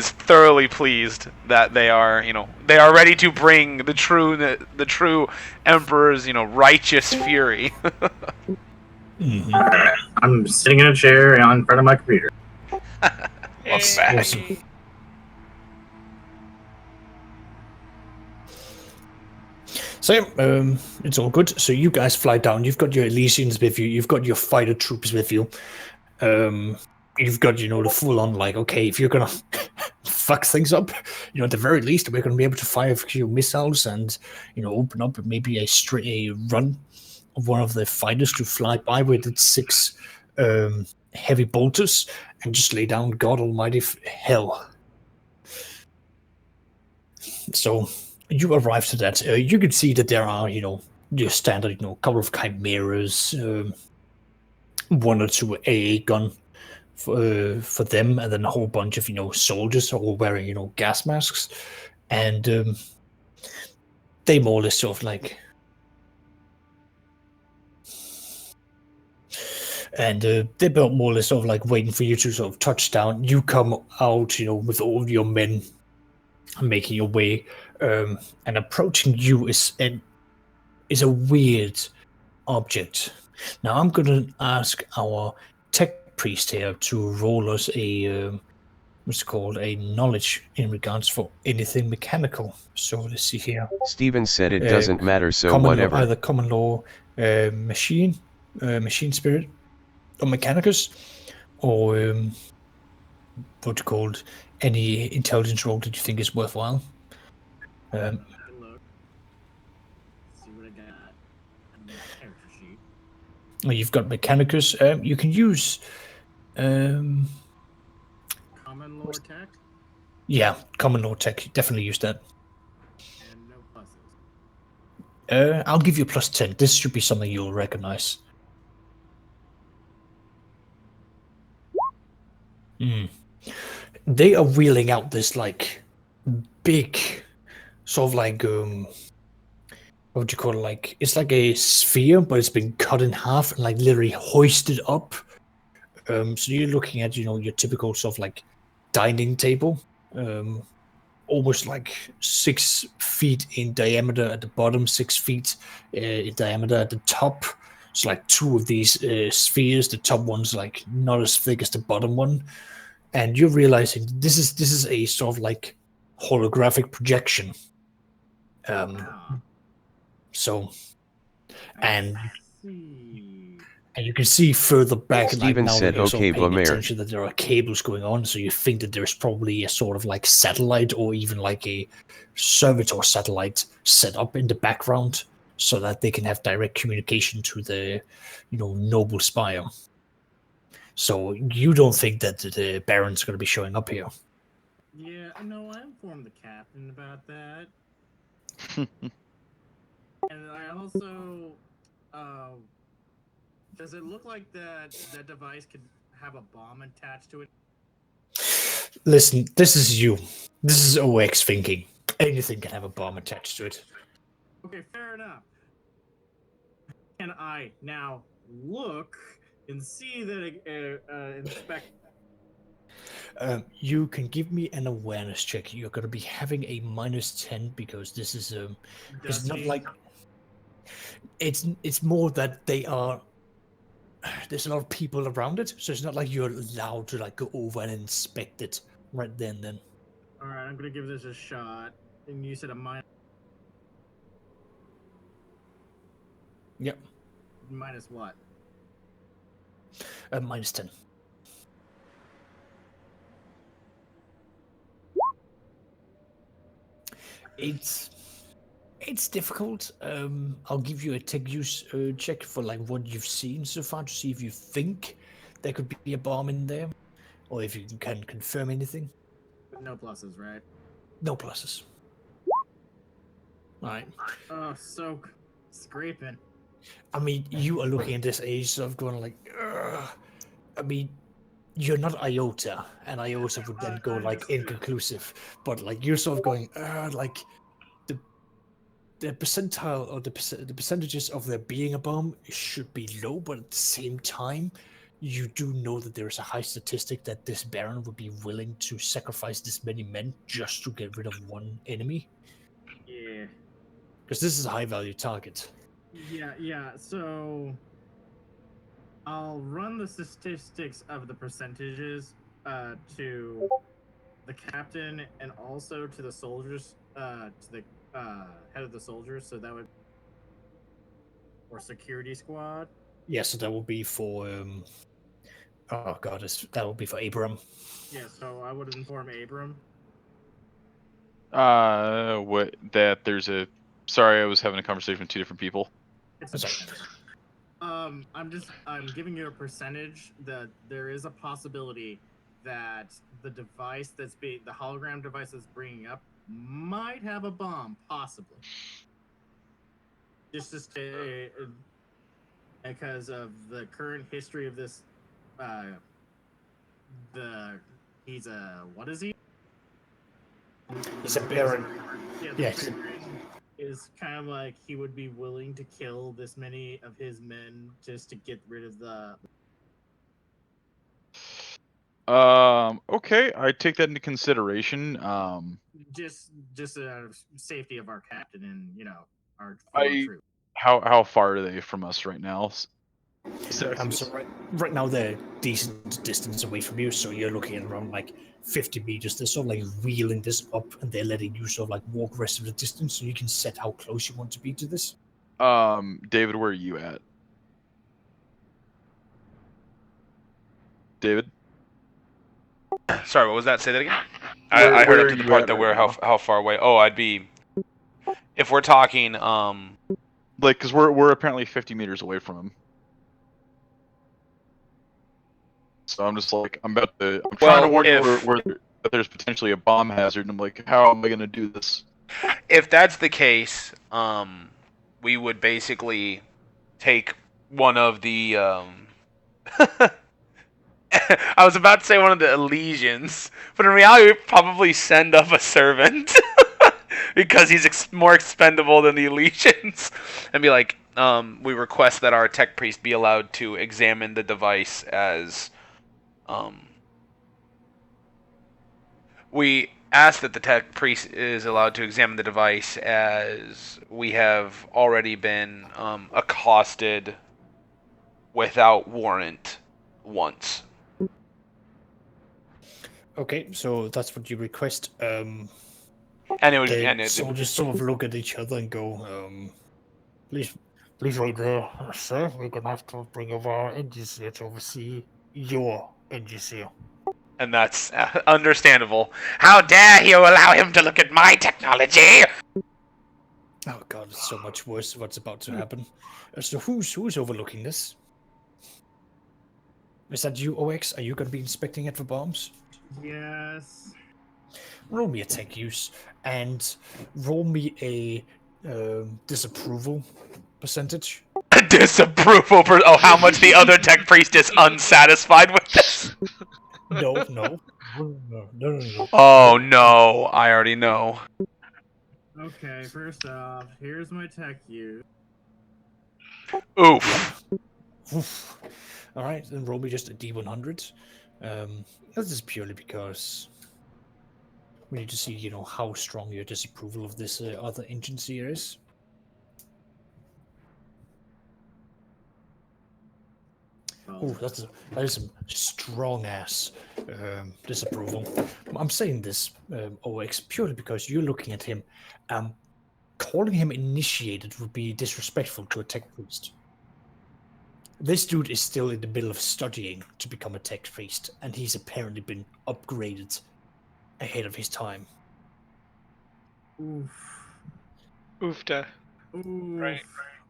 thoroughly pleased that they are ready to bring the true Emperor's righteous fury. Mm-hmm. I'm sitting in a chair in front of my computer. Awesome. So, it's all good. So you guys fly down. You've got your Elysians with you. You've got your fighter troops with you. You've got, the full-on, okay, if you're going to fuck things up, at the very least, we're going to be able to fire a few missiles and, open up maybe a run of one of the fighters to fly by with its 6 heavy bolters and just lay down God Almighty hell. So you arrive to that. You can see that there are, your standard, couple of chimeras, one or two AA gun for them, and then a whole bunch of soldiers all wearing gas masks, and they more or less sort of like. And they're more or less sort of like waiting for you to sort of touch down. You come out, with all your men making your way, and approaching you is a weird object. Now I'm going to ask our tech priest here to roll us a what's called a knowledge in regards for anything mechanical. So let's see here. Steven said it doesn't matter, so whatever. Either common law, machine spirit, or mechanicus, or what's called any intelligence roll that you think is worthwhile. Look. See what I got. Character sheet. You've got mechanicus. You can use. Common law tech. Yeah, common law tech. Definitely use that. And no pluses. I'll give you +10. This should be something you'll recognize. They are wheeling out this like big, sort of like what would you call it? Like it's like a sphere, but it's been cut in half and like literally hoisted up. So you're looking at your typical sort of like dining table, almost like 6 feet in diameter at the bottom, 6 feet in diameter at the top. It's like 2 of these spheres. The top one's like not as thick as the bottom one, and you're realizing this is a sort of like holographic projection. So, and you can see further back. Steven said, "Okay, attention that there are cables going on, so you think that there's probably a sort of like satellite or even like a servitor satellite set up in the background, so that they can have direct communication to the, noble spire. So you don't think that the Baron's going to be showing up here? Yeah, no, I informed the captain about that. And I also, does it look like that device could have a bomb attached to it? Listen, this is you. This is OX thinking. Anything can have a bomb attached to it. Okay, fair enough. Can I now look and see that inspect? You can give me an awareness check. You're going to be having a -10 because this is it's not like it's more that there's a lot of people around it, so it's not like you're allowed to like go over and inspect it right then. All right, I'm gonna give this a shot. And you said a minus. Yep. Minus what? -10. It's difficult. I'll give you a tech use check for like what you've seen so far to see if you think there could be a bomb in there, or if you can confirm anything. No pluses, right? No pluses. All right. Oh, so scraping. I mean, you are looking at this age sort of going like, ugh. I mean, you're not Iota, and Iota would then go like inconclusive, but like you're sort of going, like the percentile or the percentages of there being a bomb should be low, but at the same time, you do know that there is a high statistic that this Baron would be willing to sacrifice this many men just to get rid of one enemy. Yeah. Because this is a high value target. Yeah. So I'll run the statistics of the percentages to the captain and also to the soldiers, to the head of the soldiers. So that would, or security squad. Yeah, so that will be for oh god, that will be for Abram. Yeah, so I would inform Abram. What that there's a. Sorry, I was having a conversation with 2 different people. It's I'm giving you a percentage that there is a possibility that the device the hologram device that's bringing up might have a bomb, possibly. Just to stay, because of the current history of this, he's a, what is he? He's a baron. Yeah, Yes. Baron is kind of like he would be willing to kill this many of his men just to get rid of the. Okay, I take that into consideration. Just out of safety of our captain and our I- troop. How far are they from us right now? So right now they're decent distance away from you, so you're looking at around like 50 meters. They're sort of like wheeling this up, and they're letting you sort of like walk the rest of the distance, so you can set how close you want to be to this. David, where are you at? David? Sorry, what was that? Say that again. I heard up to the part that we're how far away. Oh, I'd be. If we're talking, like, because we're apparently 50 meters away from him. So I'm just like, I'm trying to warn you where there's potentially a bomb hazard, and I'm like, how am I going to do this? If that's the case, we would basically take one of the. I was about to say one of the Elysians, but in reality, we'd probably send up a servant because he's more expendable than the Elysians, and be like, we request that our tech priest be allowed to examine the device as. We ask that the tech priest is allowed to examine the device as we have already been accosted without warrant once. Okay, so that's what you request. And it would soldiers sort of look at each other and go, please wait there, sir. We're gonna have to bring over our engineer to oversee your engineer. And that's understandable. How dare you allow him to look at my technology? Oh god, it's so much worse what's about to happen. So who's overlooking this? Is that you, OX? Are you going to be inspecting it for bombs? Yes. Roll me a tech use and roll me a disapproval percentage. Disapproval for how much the other tech priest is unsatisfied with this. No. Oh no, I already know. Okay, first off, here's my tech use. Oof. All right, then roll me just a D100. This is purely because we need to see, how strong your disapproval of this other agency is. Oh, that is some strong ass disapproval. I'm saying this, OX, purely because you're looking at him. Calling him initiated would be disrespectful to a tech priest. This dude is still in the middle of studying to become a tech priest, and he's apparently been upgraded ahead of his time. Oof. Oofta. Oof. Right.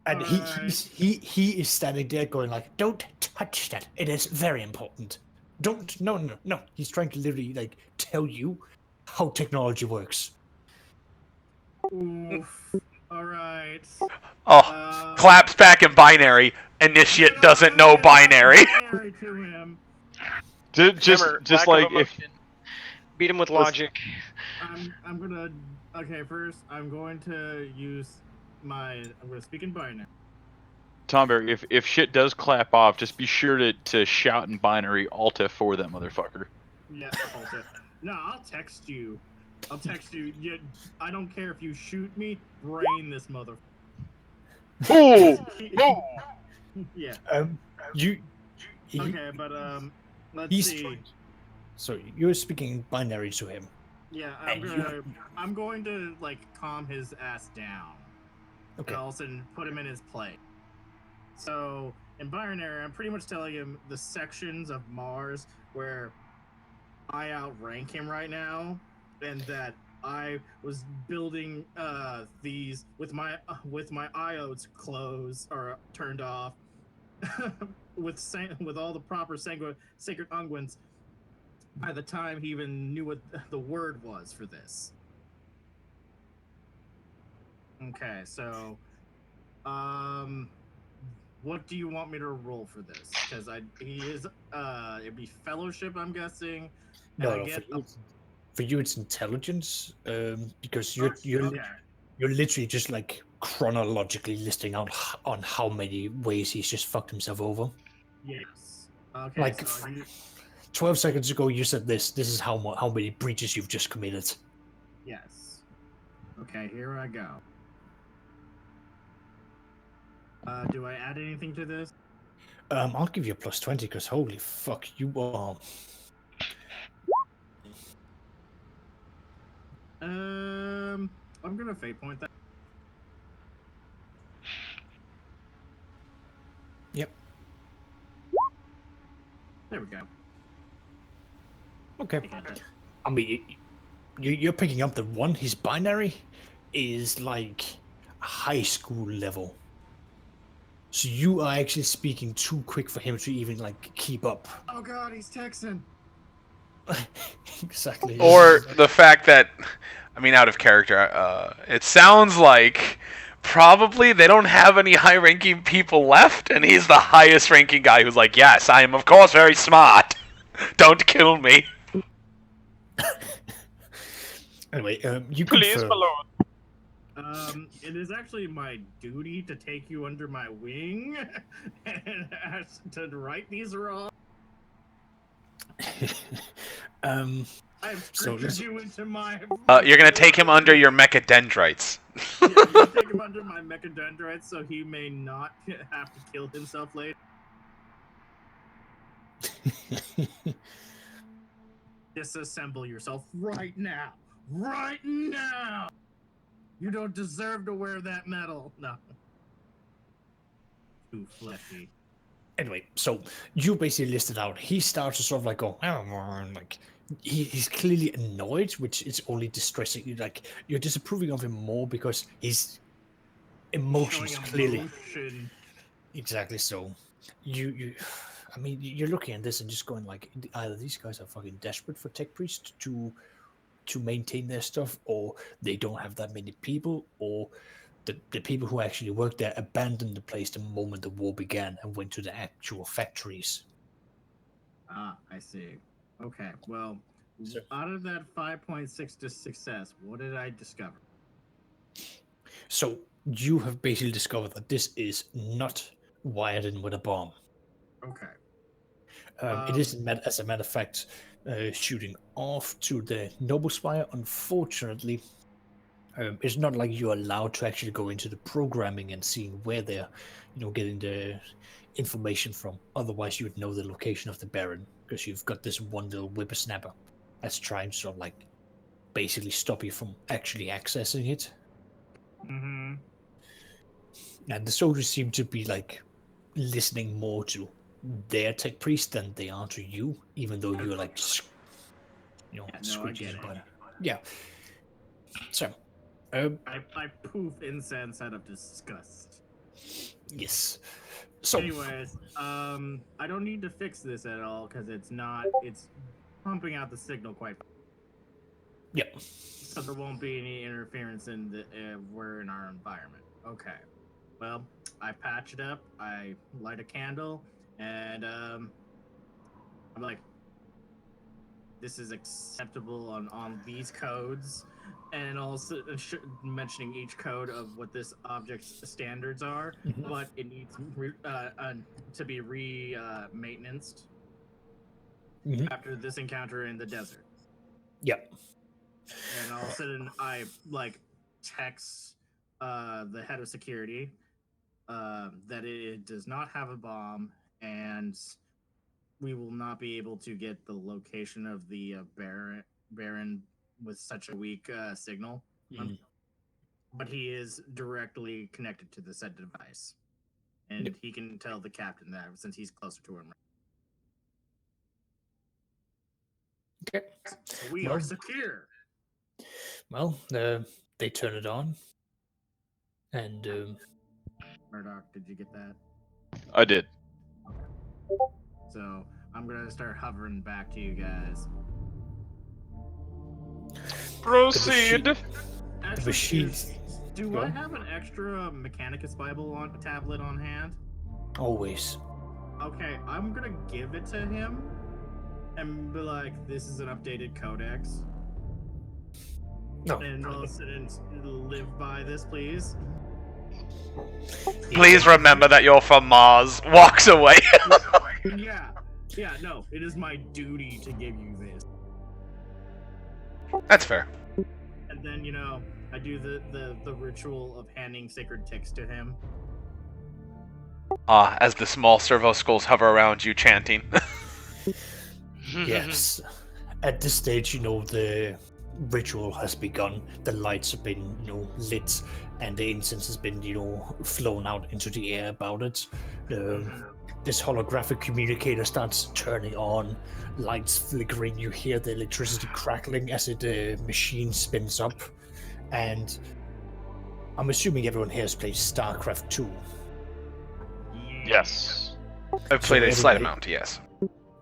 And he is standing there going like, "Don't touch that. It is very important. Don't. No. He's trying to literally tell you how technology works." Oof. All right. Oh, claps back in binary. Initiate doesn't know binary. To him. Just like if beat him with logic. I'm gonna. Okay, first I'm going to use I'm gonna speak in binary. Tomberry, if shit does clap off, just be sure to shout in binary Alta for that motherfucker. Yeah, Alta. No, I'll text you. Yeah, I don't care if you shoot me. Brain this mother. Oh no. Yeah. Okay, but let's see. So you're speaking binary to him. Yeah, I'm going to calm his ass down. Okay. And also put him in his place. So in binary, I'm pretty much telling him the sections of Mars where I outrank him right now, and that I was building these with my iodes closed or turned off, with all the proper sacred unguents by the time he even knew what the word was for this. Okay, so what do you want me to roll for this? Because it'd be fellowship, I'm guessing. No, for you it's intelligence, because you're literally just like chronologically listing out on how many ways he's just fucked himself over. Yes. Okay. Like So 12 seconds ago, you said this. This is how many breaches you've just committed. Yes. Okay, here I go. Do I add anything to this? I'll give you a plus 20 because holy fuck, you are. I'm gonna fate point that. Yep. There we go. Okay. I mean, you're picking up that one. His binary is like high school level. So you are actually speaking too quick for him to even like keep up. Oh god, he's Texan. Exactly. Or the fact that, I mean, out of character, it sounds like probably they don't have any high-ranking people left, and he's the highest-ranking guy who's like, yes, I am of course very smart. Don't kill me. Anyway, you Please, confirm. Malone. It is actually my duty to take you under my wing and to right these wrongs. I've triggered you into my. You're gonna take him under your mechadendrites. Yeah, I'm gonna take him under my mechadendrites so he may not have to kill himself later. Disassemble yourself right now. Right now! You don't deserve to wear that medal. No. Too fleshy. Anyway, so you basically listed out. He starts to sort of like go, like he's clearly annoyed, which is only distressing you. Like you're disapproving of him more because his emotions clearly. Exactly. So I mean, you're looking at this and just going like, either these guys are fucking desperate for tech priests to maintain their stuff, or they don't have that many people, or the people who actually work there abandoned the place the moment the war began and went to the actual factories. Ah, I see. Okay, well, out of that 5.6 to success, what did I discover? So you have basically discovered that this is not wired in with a bomb. Okay. It is, as a matter of fact, shooting off to the Noble Spire. Unfortunately, it's not like you're allowed to actually go into the programming and seeing where they're, getting the information from. Otherwise, you would know the location of the Baron, because you've got this one little whippersnapper that's trying to sort of like basically stop you from actually accessing it. Mm-hmm. And the soldiers seem to be like listening more to their tech priest than they are to you, even though you're like, screeching about it. Yeah. So, I poof incense out of disgust. Yes. So, anyways, I don't need to fix this at all because it's pumping out the signal quite. Yep. So there won't be any interference in we're in our environment. Okay. Well, I patch it up. I light a candle, and I'm like, this is acceptable on these codes, and also mentioning each code of what this object's standards are, but it needs to be maintenanced after this encounter in the desert. Yep. And all of a sudden, I like text the head of security that it does not have a bomb, and we will not be able to get the location of the Baron with such a weak signal. But he is directly connected to the said device, and he can tell the captain that since he's closer to him. Okay. So we are secure. Well, they turn it on, and Murdoch, did you get that? I did. So I'm gonna start hovering back to you guys. Proceed. Actually, machine- do Go I on. have an extra Mechanicus Bible tablet on hand? Always. Okay, I'm gonna give it to him and be like, "This is an updated codex." No. And I'll sit and live by this, please. Please remember that you're from Mars. Walks away. Yeah, no, it is my duty to give you this. That's fair. And then, I do the ritual of handing sacred text to him. As the small servo skulls hover around you, chanting. Yes. At this stage, the ritual has begun. The lights have been, lit, and the incense has been, flown out into the air about it. This holographic communicator starts turning on, lights flickering. You hear the electricity crackling as the machine spins up. And I'm assuming everyone here has played StarCraft 2. Yes. I've played a So slight everybody- amount, yes.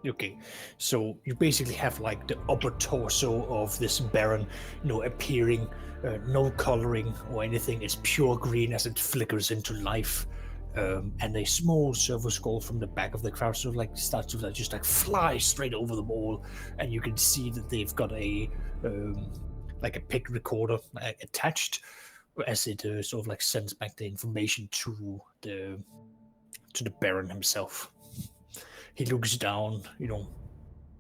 Okay, so you basically have like the upper torso of this Baron, appearing, no coloring or anything. It's pure green as it flickers into life, and a small servo skull from the back of the crowd sort of starts to just fly straight over them all, and you can see that they've got a like a pic recorder attached, as it sort of sends back the information to the Baron himself. He looks down,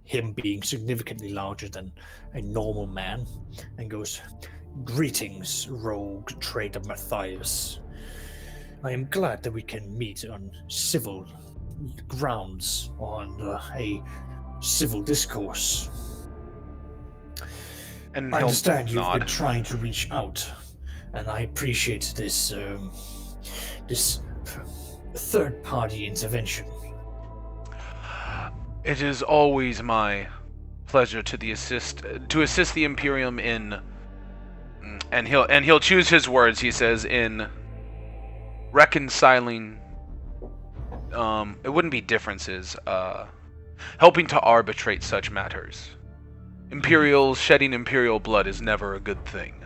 him being significantly larger than a normal man, and goes, "Greetings, rogue trader Matthias. I am glad that we can meet on civil grounds, on a civil discourse. And I he'll understand you've been nod. trying to reach out, and I appreciate this third-party intervention. It is always my pleasure to assist the Imperium in, and he'll choose his words. He says, in reconciling. It wouldn't be differences. Helping to arbitrate such matters. Shedding Imperial blood is never a good thing.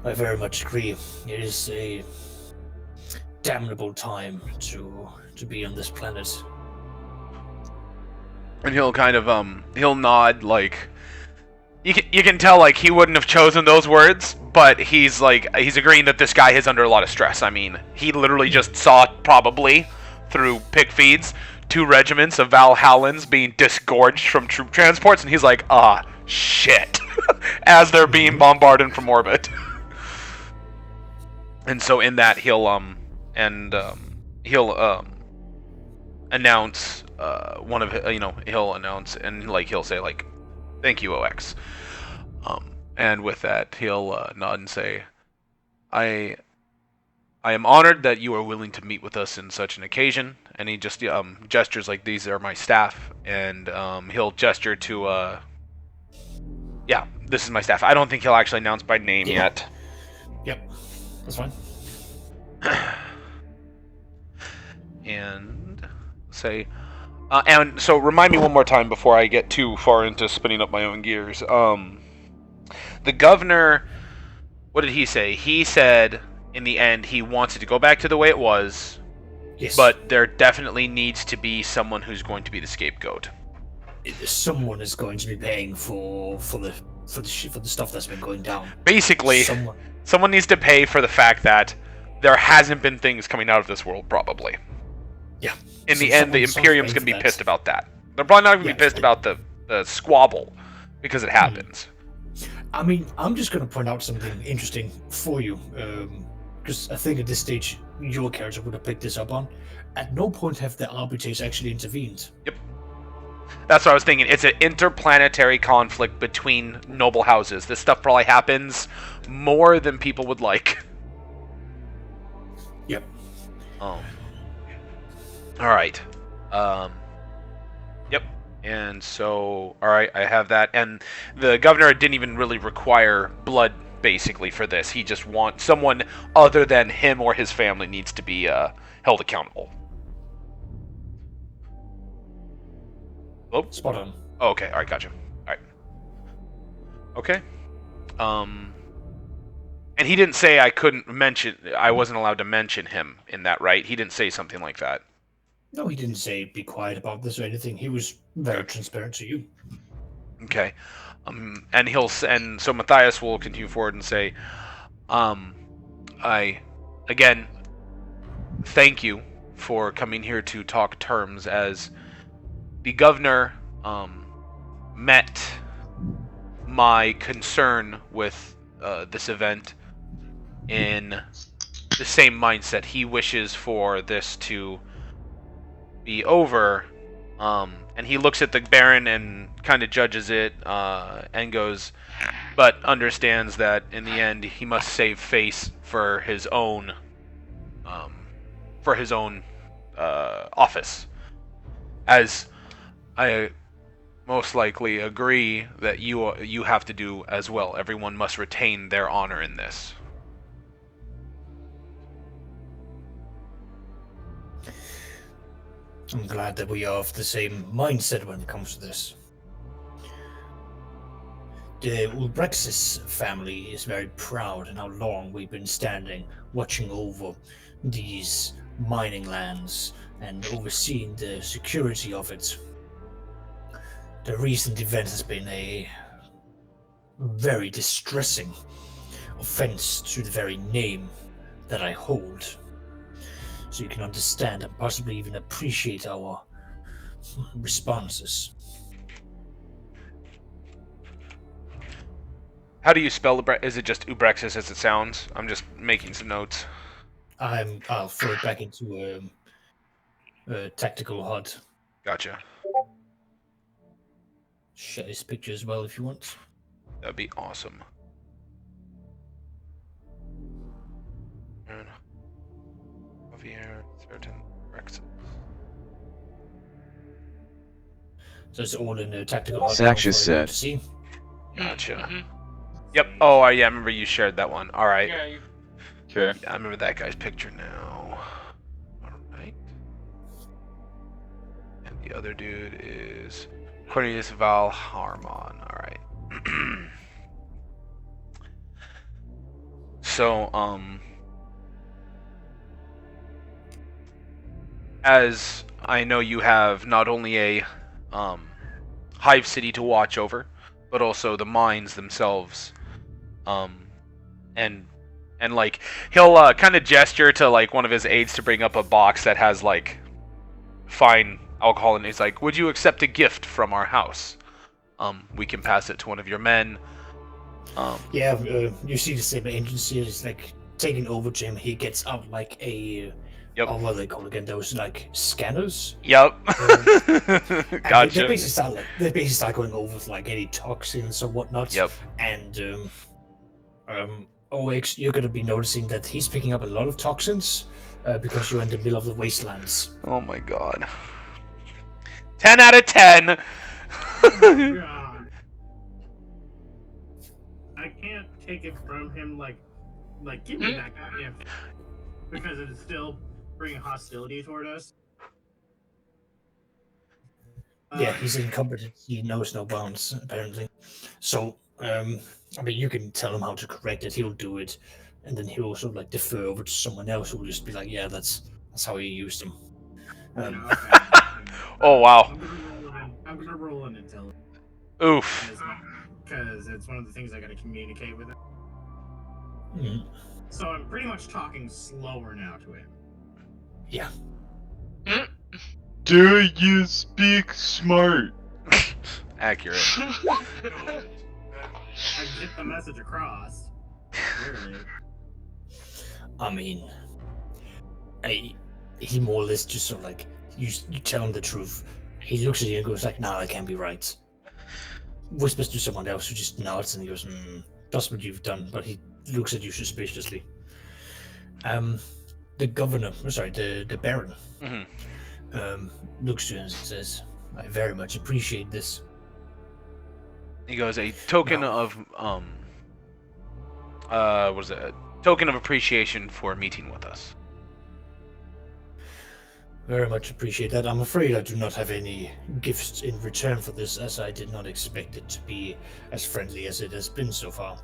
I very much agree. It is a damnable time to be on this planet. And he'll kind of he'll nod you can tell he wouldn't have chosen those words, but he's agreeing that this guy is under a lot of stress. I mean, he literally just saw probably through pick feeds 2 regiments of Valhallans being disgorged from troop transports, and he's like, shit, as they're being bombarded from orbit. And so in that he'll announce one of he'll announce and he'll say thank you, OX. And with that he'll nod and say, I am honored that you are willing to meet with us in such an occasion. And he just gestures like, these are my staff, and he'll gesture to yeah, this is my staff. I don't think he'll actually announce by name yet. Yep, that's fine. And say, and so remind me one more time before I get too far into spinning up my own gears. The governor, what did he say? He said in the end he wants it to go back to the way it was. Yes. But there definitely needs to be someone who's going to be the scapegoat. Someone is going to be paying for the stuff that's been going down. Basically, someone needs to pay for the fact that there hasn't been things coming out of this world, probably. Yeah. In the end, the Imperium's going to be pissed about that. They're probably not going to be pissed about the squabble, because it happens. I mean, I'm just going to point out something interesting for you, because I think at this stage, your character would have picked this up on. At no point have the arbiters actually intervened. Yep. That's what I was thinking. It's an interplanetary conflict between noble houses. This stuff probably happens more than people would like. Yep. Oh. Alright. Yep. And so, alright, I have that. And the governor didn't even really require blood, basically, for this. He just wants someone other than him or his family needs to be held accountable. Hello? Spot on. Oh, okay. All right, gotcha. All right. Okay. And he didn't say I wasn't allowed to mention him in that, right? He didn't say something like that. No, he didn't say be quiet about this or anything. He was very transparent to you. Okay. And so Matthias will continue forward and say, I, again, thank you for coming here to talk terms, as the governor met my concern with this event in the same mindset. He wishes for this to be over, and he looks at the Baron and kind of judges it and goes, but understands that in the end he must save face for his own office, as I most likely agree that you have to do as well. Everyone must retain their honor in this. I'm glad that we are of the same mindset when it comes to this. The Ulbrexis family is very proud in how long we've been standing, watching over these mining lands and overseeing the security of it. The recent event has been a very distressing offense to the very name that I hold. So you can understand and possibly even appreciate our responses. How do you spell is it just Ubrexis as it sounds? I'm just making some notes. I'll throw it back into a tactical HUD. Gotcha. Share this picture as well if you want. That'd be awesome. Certain Brexit. So it's all in a tactical HUD. Saksha said. See? Gotcha. Mm-hmm. Yep. Oh, yeah, I remember you shared that one. All right. Yeah, you... Okay. Yeah, I remember that guy's picture now. All right. And the other dude is Cornelius Valharmon. All right. So, as I know you have not only a hive city to watch over, but also the mines themselves, and like he'll kind of gesture to like one of his aides to bring up a box that has like fine alcohol, and he's like, "Would you accept a gift from our house? We can pass it to one of your men." You see the same agency is like taking over to him. He gets out like a what are they called again? Those like scanners. Yep. Gotcha. They basically start going over with like any toxins or whatnot. Yep. And OX, you're gonna be noticing that he's picking up a lot of toxins because you're in the middle of the wastelands. Oh my god. 10 out of 10. God. I can't take it from him, like give me that guy, because it's still bringing hostility toward us. Yeah, he's incompetent. He knows no bounds, apparently. So, I mean, you can tell him how to correct it. He'll do it, and then he'll sort of like defer over to someone else who will just be like, "Yeah, that's how he used them." Okay. Oh wow. I'm gonna roll an intelligence. Oof. Because it's one of the things I gotta communicate with him. Mm. So I'm pretty much talking slower now to him. Yeah. Do you speak smart? Accurate. I get the message across. Clearly. I mean, he more or less just sort of like you tell him the truth. He looks at you and goes like, "Nah, that can't be right." Whispers to someone else who just nods and he goes, "That's what you've done," but he looks at you suspiciously. The governor, the Baron, looks to you and says, "I very much appreciate this." He goes, "A token of what is it? A token of appreciation for meeting with us." Very much appreciate that. I'm afraid I do not have any gifts in return for this, as I did not expect it to be as friendly as it has been so far.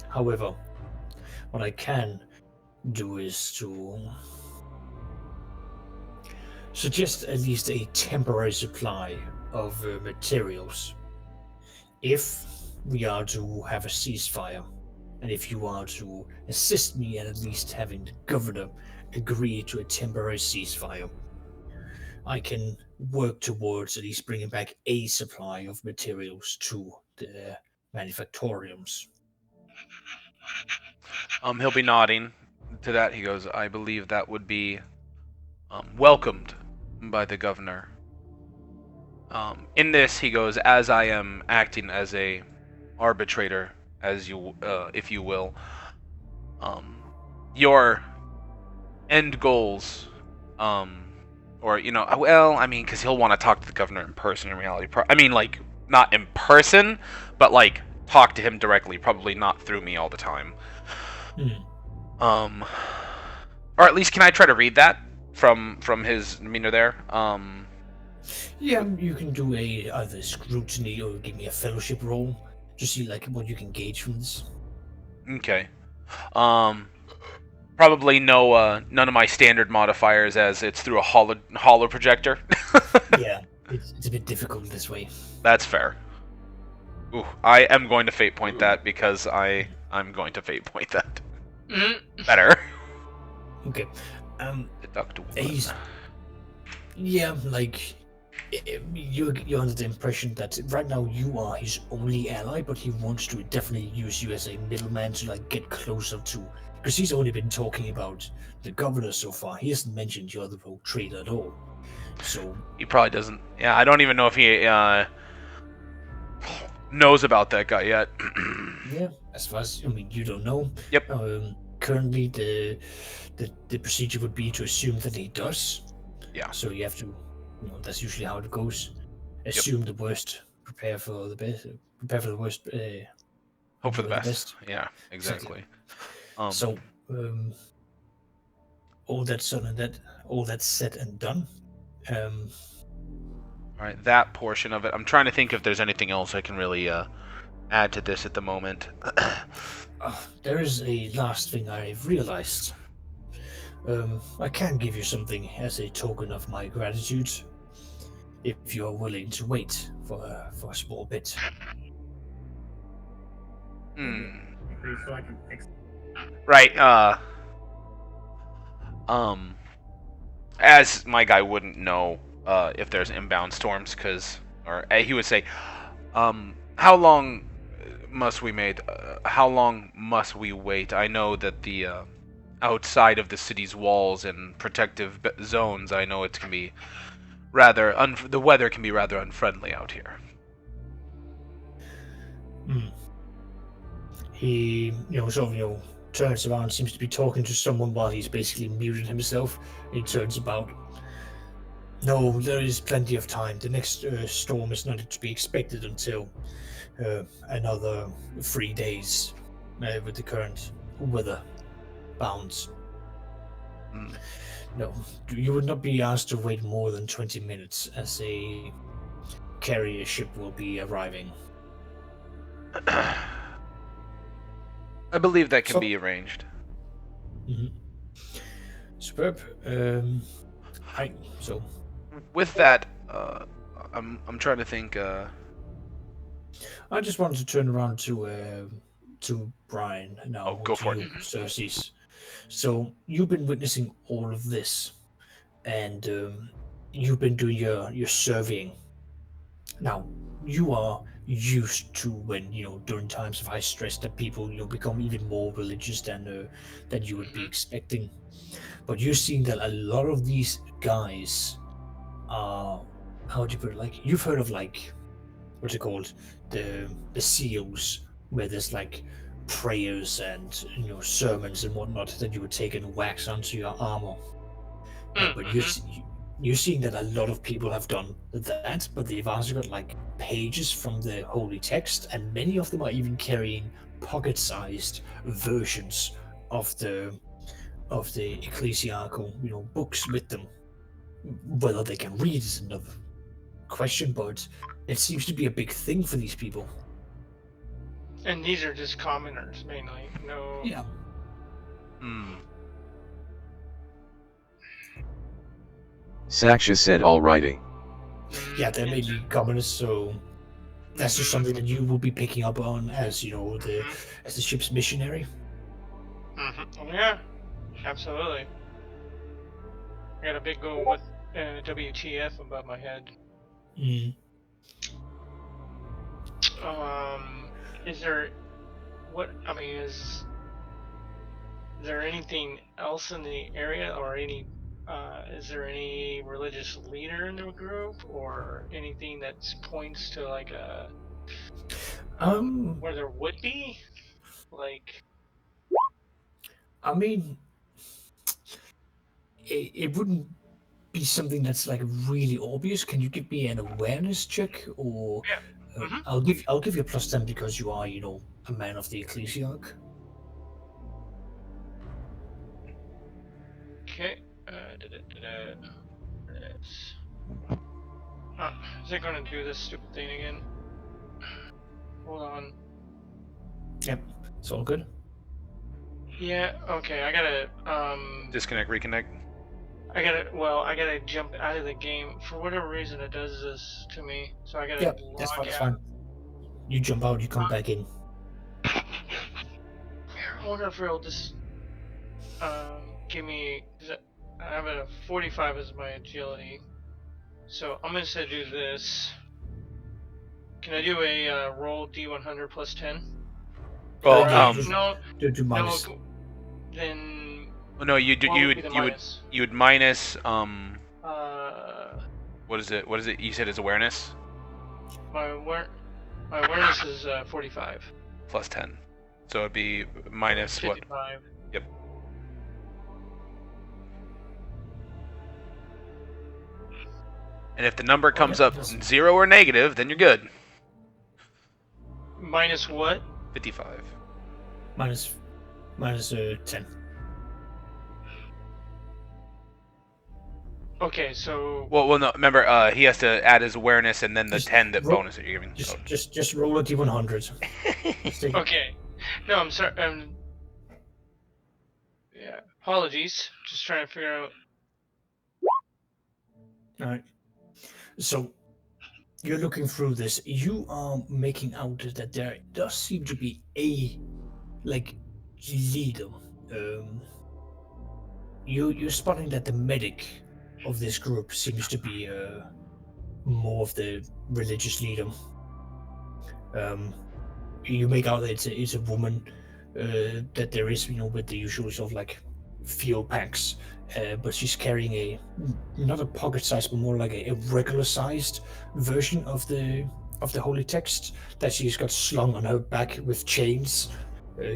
However, what I can do is to suggest at least a temporary supply of materials. If we are to have a ceasefire, and if you are to assist me in at least having the governor agree to a temporary ceasefire, I can work towards at least bringing back a supply of materials to the manufactoriums. He'll be nodding to that. He goes, I believe that would be welcomed by the governor. In this, he goes, as I am acting as a arbitrator, as you, if you will, your end goals, or well, I mean, because he'll want to talk to the governor in person. In reality, I mean, like not in person, but like talk to him directly. Probably not through me all the time. Or at least, can I try to read that from his demeanor there? Yeah, you can do either scrutiny or give me a fellowship roll. Just see like what you can gauge from this. Okay. Probably none of my standard modifiers, as it's through a hollow projector. Yeah, it's a bit difficult this way. That's fair. Ooh, I am going to fate point that because I'm going to fate point that. Better. Okay. Deduct one. Yeah, like you're under the impression that right now you are his only ally, but he wants to definitely use you as a middleman to like get closer to. Because he's only been talking about the governor so far. He hasn't mentioned your other rogue trader at all. So he probably doesn't. Yeah, I don't even know if he knows about that guy yet. Yeah, as far as you don't know. Yep. Currently, the procedure would be to assume that he does. Yeah. So you have to. That's usually how it goes. Assume the worst. Prepare for the best. Prepare for the worst. Hope for the best. Yeah, exactly. So, all that's said and done. All right, that portion of it. I'm trying to think if there's anything else I can really add to this at the moment. There is a last thing I've realized. I can give you something as a token of my gratitude, if you're willing to wait for a small bit. So I can fix. Right. As my guy wouldn't know if there's inbound storms, or he would say, how long must we wait? How long must we wait? I know that the outside of the city's walls and protective zones, I know it can be rather the weather can be rather unfriendly out here. He, turns around, seems to be talking to someone while he's basically muted himself. He turns about. No, there is plenty of time. The next storm is not to be expected until another 3 days with the current weather bounds. No, you would not be asked to wait more than 20 minutes as a carrier ship will be arriving. I believe that can be arranged. Superb. So with that, I'm trying to think. I just wanted to turn around to Brian now. Oh, go for it, Cersei. So you've been witnessing all of this, and you've been doing your surveying. Now you are used to when during times of high stress that people become even more religious than you would be expecting. But you're seeing that a lot of these guys are, how do you put it, like you've heard of like what's it called, the seals, where there's like prayers and sermons and whatnot that you would take and wax onto your armor. But you're seeing that a lot of people have done that, but they've also got like pages from the holy text, and many of them are even carrying pocket-sized versions of the ecclesiastical books with them. Whether they can read is another question, but it seems to be a big thing for these people. And these are just commoners mainly. No. Yeah. Saksha said all righty. Yeah, they're mainly commoners, so that's just something that you will be picking up on as, you know, as the ship's missionary. Yeah, absolutely. I got a big go with WTF above my head. Is there is there anything else in the area, or any is there any religious leader in the group, or anything that points to like a where there would be? Like, I mean, it wouldn't be something that's like really obvious. Can you give me an awareness check, or I'll give you a +10 because you are, you know, a man of the ecclesiarch. okay. Is it going to do this stupid thing again? Hold on. Yep, it's all good. Yeah. Okay. I gotta disconnect, reconnect. I gotta jump out of the game. For whatever reason, it does this to me. So I gotta log that's out. fine. You jump out, you come back in. I wonder if it'll just give me. I have a 45 as my agility, so I'm gonna say do this. Can I do a roll D100 plus 10? Well, no. Do minus. No, then. No, you would minus what is it? What is it? You said is awareness. My awareness is 45. Plus 10, so it'd be minus 55. What? Yep. And if the number comes up 0 or negative, then you're good. Minus what? 55. Minus 10. Okay, so. Well, no. Remember, he has to add his awareness and then the 10 that bonus that you're giving. Just roll a D100. Okay. No, I'm sorry. Yeah. Apologies. Just trying to figure out. All right. So you're looking through this. You are making out that there does seem to be a leader. You're spotting that the medic of this group seems to be more of the religious leader. You make out that it's a woman, that there is, you know, with the usual sort of like fuel packs, but she's carrying not a pocket size, but more like a regular sized version of the holy text that she's got slung on her back with chains,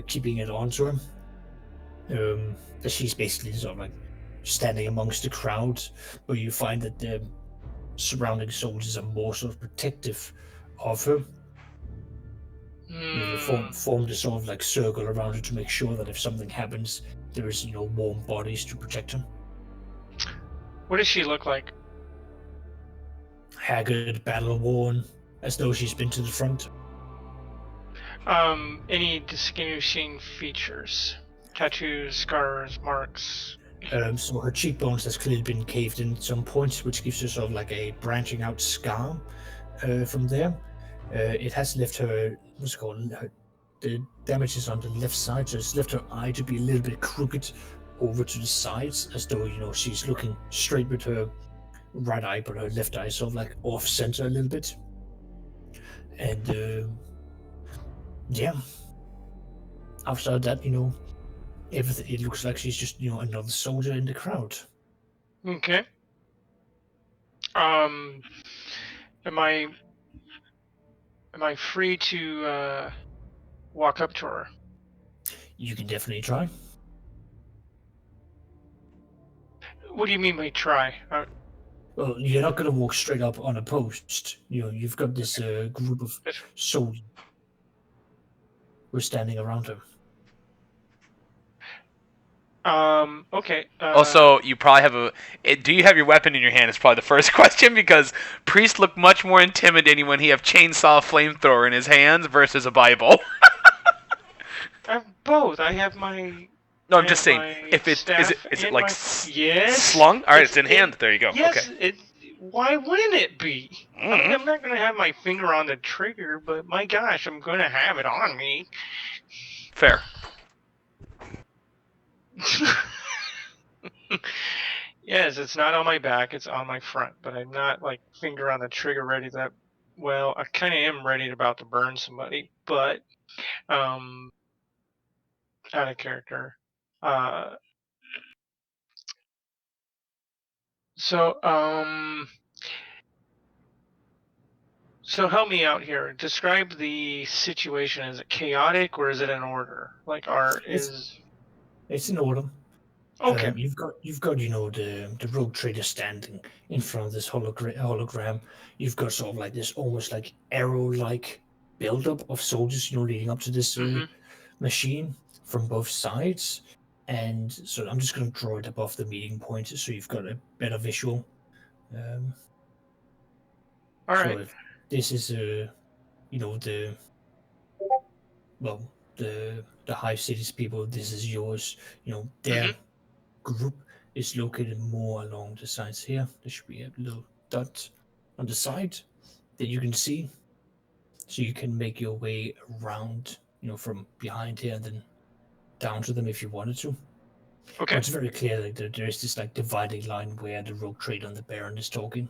keeping it onto her. That she's basically sort of like standing amongst the crowd, but you find that the surrounding soldiers are more sort of protective of her. They formed a sort of like circle around her to make sure that if something happens, there is, you know, warm bodies to protect her. What does she look like? Haggard, battle-worn, as though she's been to the front. Any distinguishing features? Tattoos, scars, marks? So her cheekbones has clearly been caved in at some point, which gives her sort of like a branching out scar from there. It has left her, the damage is on the left side, so it's left her eye to be a little bit crooked over to the sides, as though, you know, she's looking straight with her right eye, but her left eye is sort of like off center a little bit. And yeah, outside that, you know, everything, it looks like she's just, you know, another soldier in the crowd. Okay. Am I free to walk up to her? You can definitely try. What do you mean by try? Well, you're not going to walk straight up on a post. You know, you've got this group of soldiers who are standing around her. Okay. Also, you probably have do you have your weapon in your hand? Is probably the first question, because priests look much more intimidating when he have chainsaw flamethrower in his hands versus a Bible. I have both. I have my. No, I I'm just have saying. my If it is staff it and like yes. slung? All right, it's in hand. There you go. Yes. Okay. Why wouldn't it be? I mean, Mm. I'm not gonna have my finger on the trigger, but my gosh, I'm gonna have it on me. Fair. Yes, it's not on my back, it's on my front, but I'm not like finger on the trigger ready to, well, I kind of am ready to about to burn somebody, but um out of character. Uh so so help me out here. Describe the situation. Is it chaotic or is it in order? Like It's in order. okay. You've got the rogue trader standing in front of this hologram. You've got sort of like this almost like arrow-like buildup of soldiers, leading up to this Mhm. machine from both sides. And so I'm just going to draw it above the meeting point, so you've got a better visual. Um, All so right. if this is the well the Hive Cities people, this is yours. Their Mhm. group is located more along the sides here. There should be a little dot on the side that you can see, so you can make your way around, from behind here and then down to them if you wanted to. Okay. But it's very clear that there is this like dividing line where the rogue trader and the Baron is talking.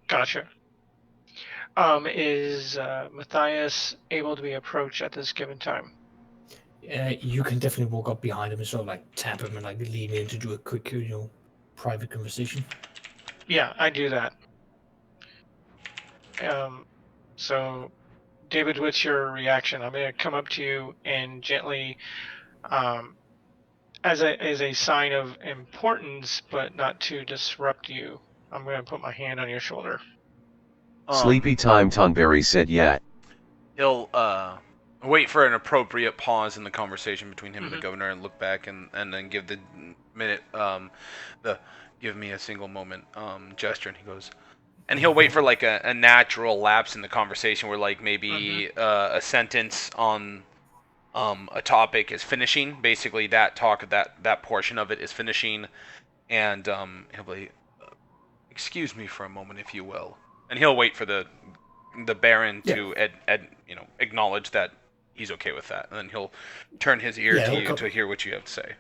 Gotcha. Is Matthias able to be approached at this given time? You can definitely walk up behind him and sort of like tap him and like lean in to do a quick, private conversation. Yeah, I do that. So David, what's your reaction? I'm going to come up to you and gently, um, as a sign of importance, but not to disrupt you, I'm going to put my hand on your shoulder. Sleepy time, Tonberry said yeah. He'll wait for an appropriate pause in the conversation between him and the Mhm. governor, and look back and then give the minute the give me a single moment gesture, and he goes, and he'll wait for like a natural lapse in the conversation where like maybe a sentence on a topic is finishing, basically that talk of that portion of it is finishing, and he'll be, excuse me for a moment, if you will, and he'll wait for the Baron Yeah. to acknowledge that he's okay with that, and then he'll turn his ear Yeah, to he'll you come. to hear what you have to say.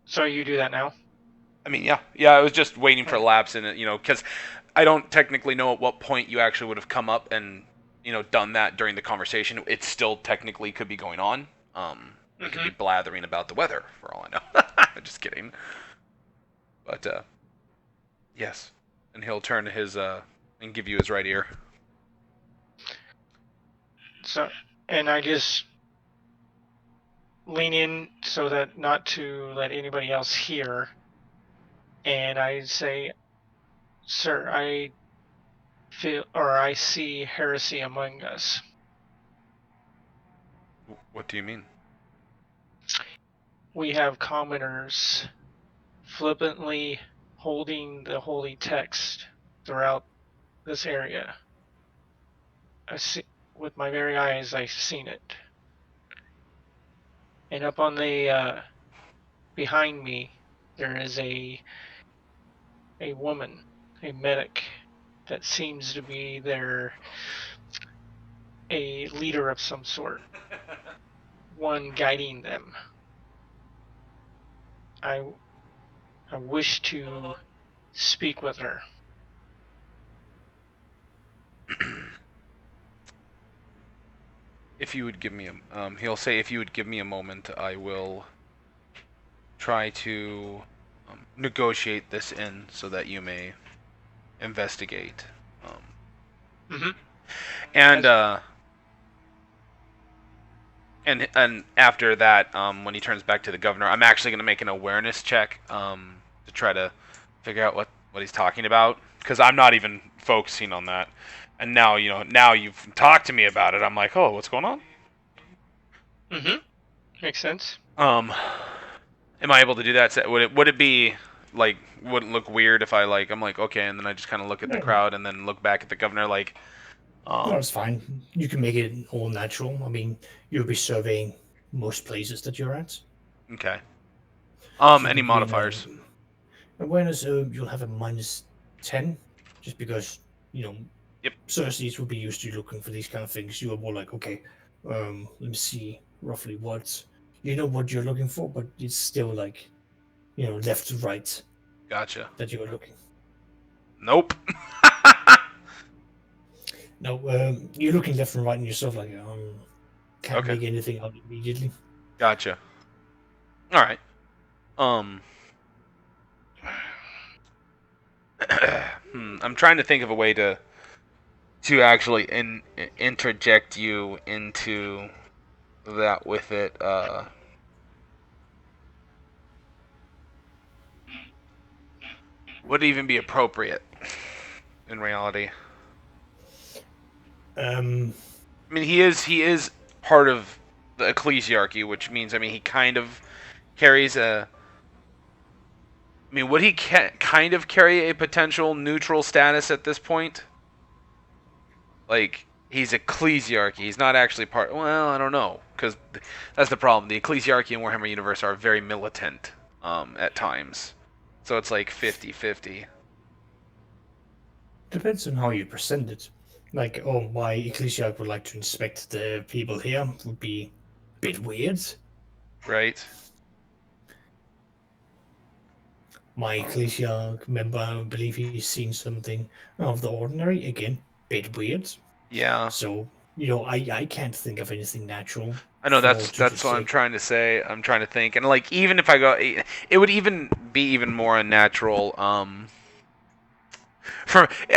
So you do that now? I mean, yeah. I was just waiting for a lapse in it, because I don't technically know at what point you actually would have come up and done that during the conversation. It still technically could be going on. He could be blathering about the weather for all I know. Just kidding. But yes, and he'll turn his and give you his right ear. So, and I just lean in so that not to let anybody else hear, and I say, "Sir, I feel or I see heresy among us." What do you mean? We have commoners flippantly holding the holy text throughout this area. I see with my very eyes. I've seen it, and up on the behind me, there is a woman, a medic, that seems to be a leader of some sort, one guiding them. I wish to speak with her. If you would give me he'll say, if you would give me a moment, I will try to negotiate this in so that you may investigate. And and after that, when he turns back to the governor, I'm actually going to make an awareness check to try to figure out what he's talking about, because I'm not even focusing on that. And now now you've talked to me about it. I'm like, oh, what's going on? Makes sense. Am I able to do that? Would it be like, wouldn't look weird if I like, I'm like, okay, and then I just kind of look at the crowd and then look back at the governor like, No, it's fine. You can make it all natural. I mean, you'll be surveying most places that you're at. okay. So Any you can modifiers? Awareness, you'll have a -10, just because, Yep. Cersei's will be used to looking for these kind of things. You are more like, okay, let me see roughly what you're looking for, but it's still like, left to right Gotcha. that you are looking. Nope. No, you're looking left and right, and you're sort of like, can't Okay. make anything out immediately. Gotcha. All right. I'm trying to think of a way to actually interject you into that with it. Would it even be appropriate in reality? I mean, he is part of the ecclesiarchy, which means, I mean, he kind of carries a. I mean, would he kind of carry a potential neutral status at this point? Like, he's ecclesiarchy. He's not actually part. Well, I don't know, because that's the problem. The ecclesiarchy and Warhammer Universe are very militant at times, so it's like 50-50. Depends on how you present it. Like, oh, my ecclesiarch would like to inspect the people here would be a bit weird. Right. My ecclesiarch member, I believe he's seen something of the ordinary. Again, bit weird. Yeah. So, I can't think of anything natural. I know that's what I'm trying to say. I'm trying to think, and like, even if I go, it would even be even more unnatural. I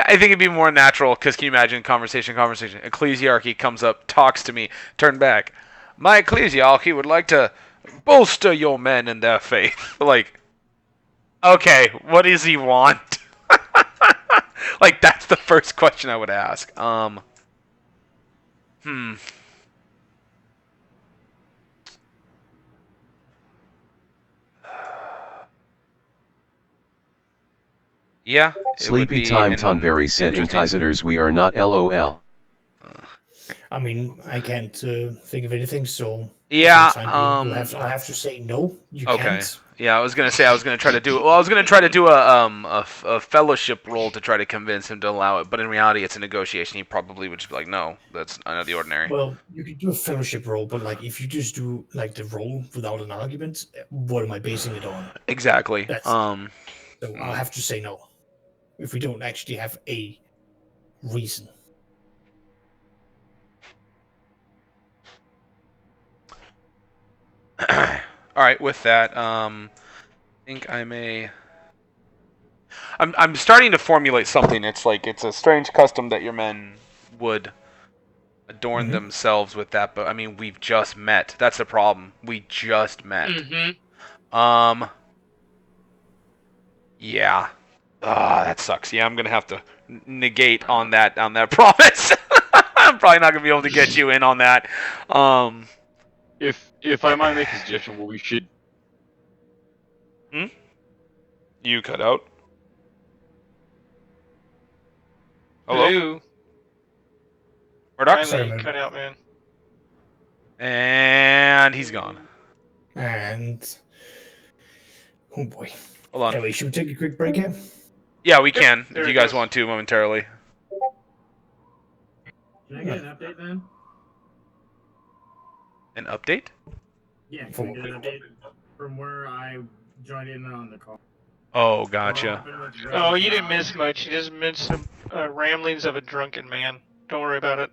think it'd be more natural because can you imagine conversation? Ecclesiarchy comes up, talks to me, turn back. My ecclesiarchy would like to bolster your men in their faith. Like, okay, what does he want? Like, that's the first question I would ask. Yeah. Sleepy time Tonberry said Inquisitors we are not LOL. I mean, I can't think of anything, so yeah. I have to say no. You can't. Yeah, I was gonna try to do. Well, I was gonna try to do a fellowship roll to try to convince him to allow it, but in reality, it's a negotiation. He probably would just be like, "No, that's not the ordinary." Well, you could do a fellowship roll, but like if you just do like the roll without an argument, what am I basing it on? Exactly. So I'll have to say no. If we don't actually have a reason. All right, with that, I think I may. I'm starting to formulate something. It's like it's a strange custom that your men would adorn themselves with that, but I mean we've just met. That's the problem. We just met. Yeah. That sucks. Yeah, I'm gonna have to negate on that promise. I'm probably not gonna be able to get you in on that. If I might make a suggestion, what we should. You cut out. Hello? Murdoch? Finally, cut out, man. And he's gone. And oh boy. Hold on. Anyway, should we take a quick break here? Yeah, we can, there if you it guys goes. want to momentarily. Can I get an update then? An update? Yeah, can we get an update from where I joined in on the call? Oh, gotcha. Oh, you didn't miss much. You just missed some ramblings of a drunken man. Don't worry about it.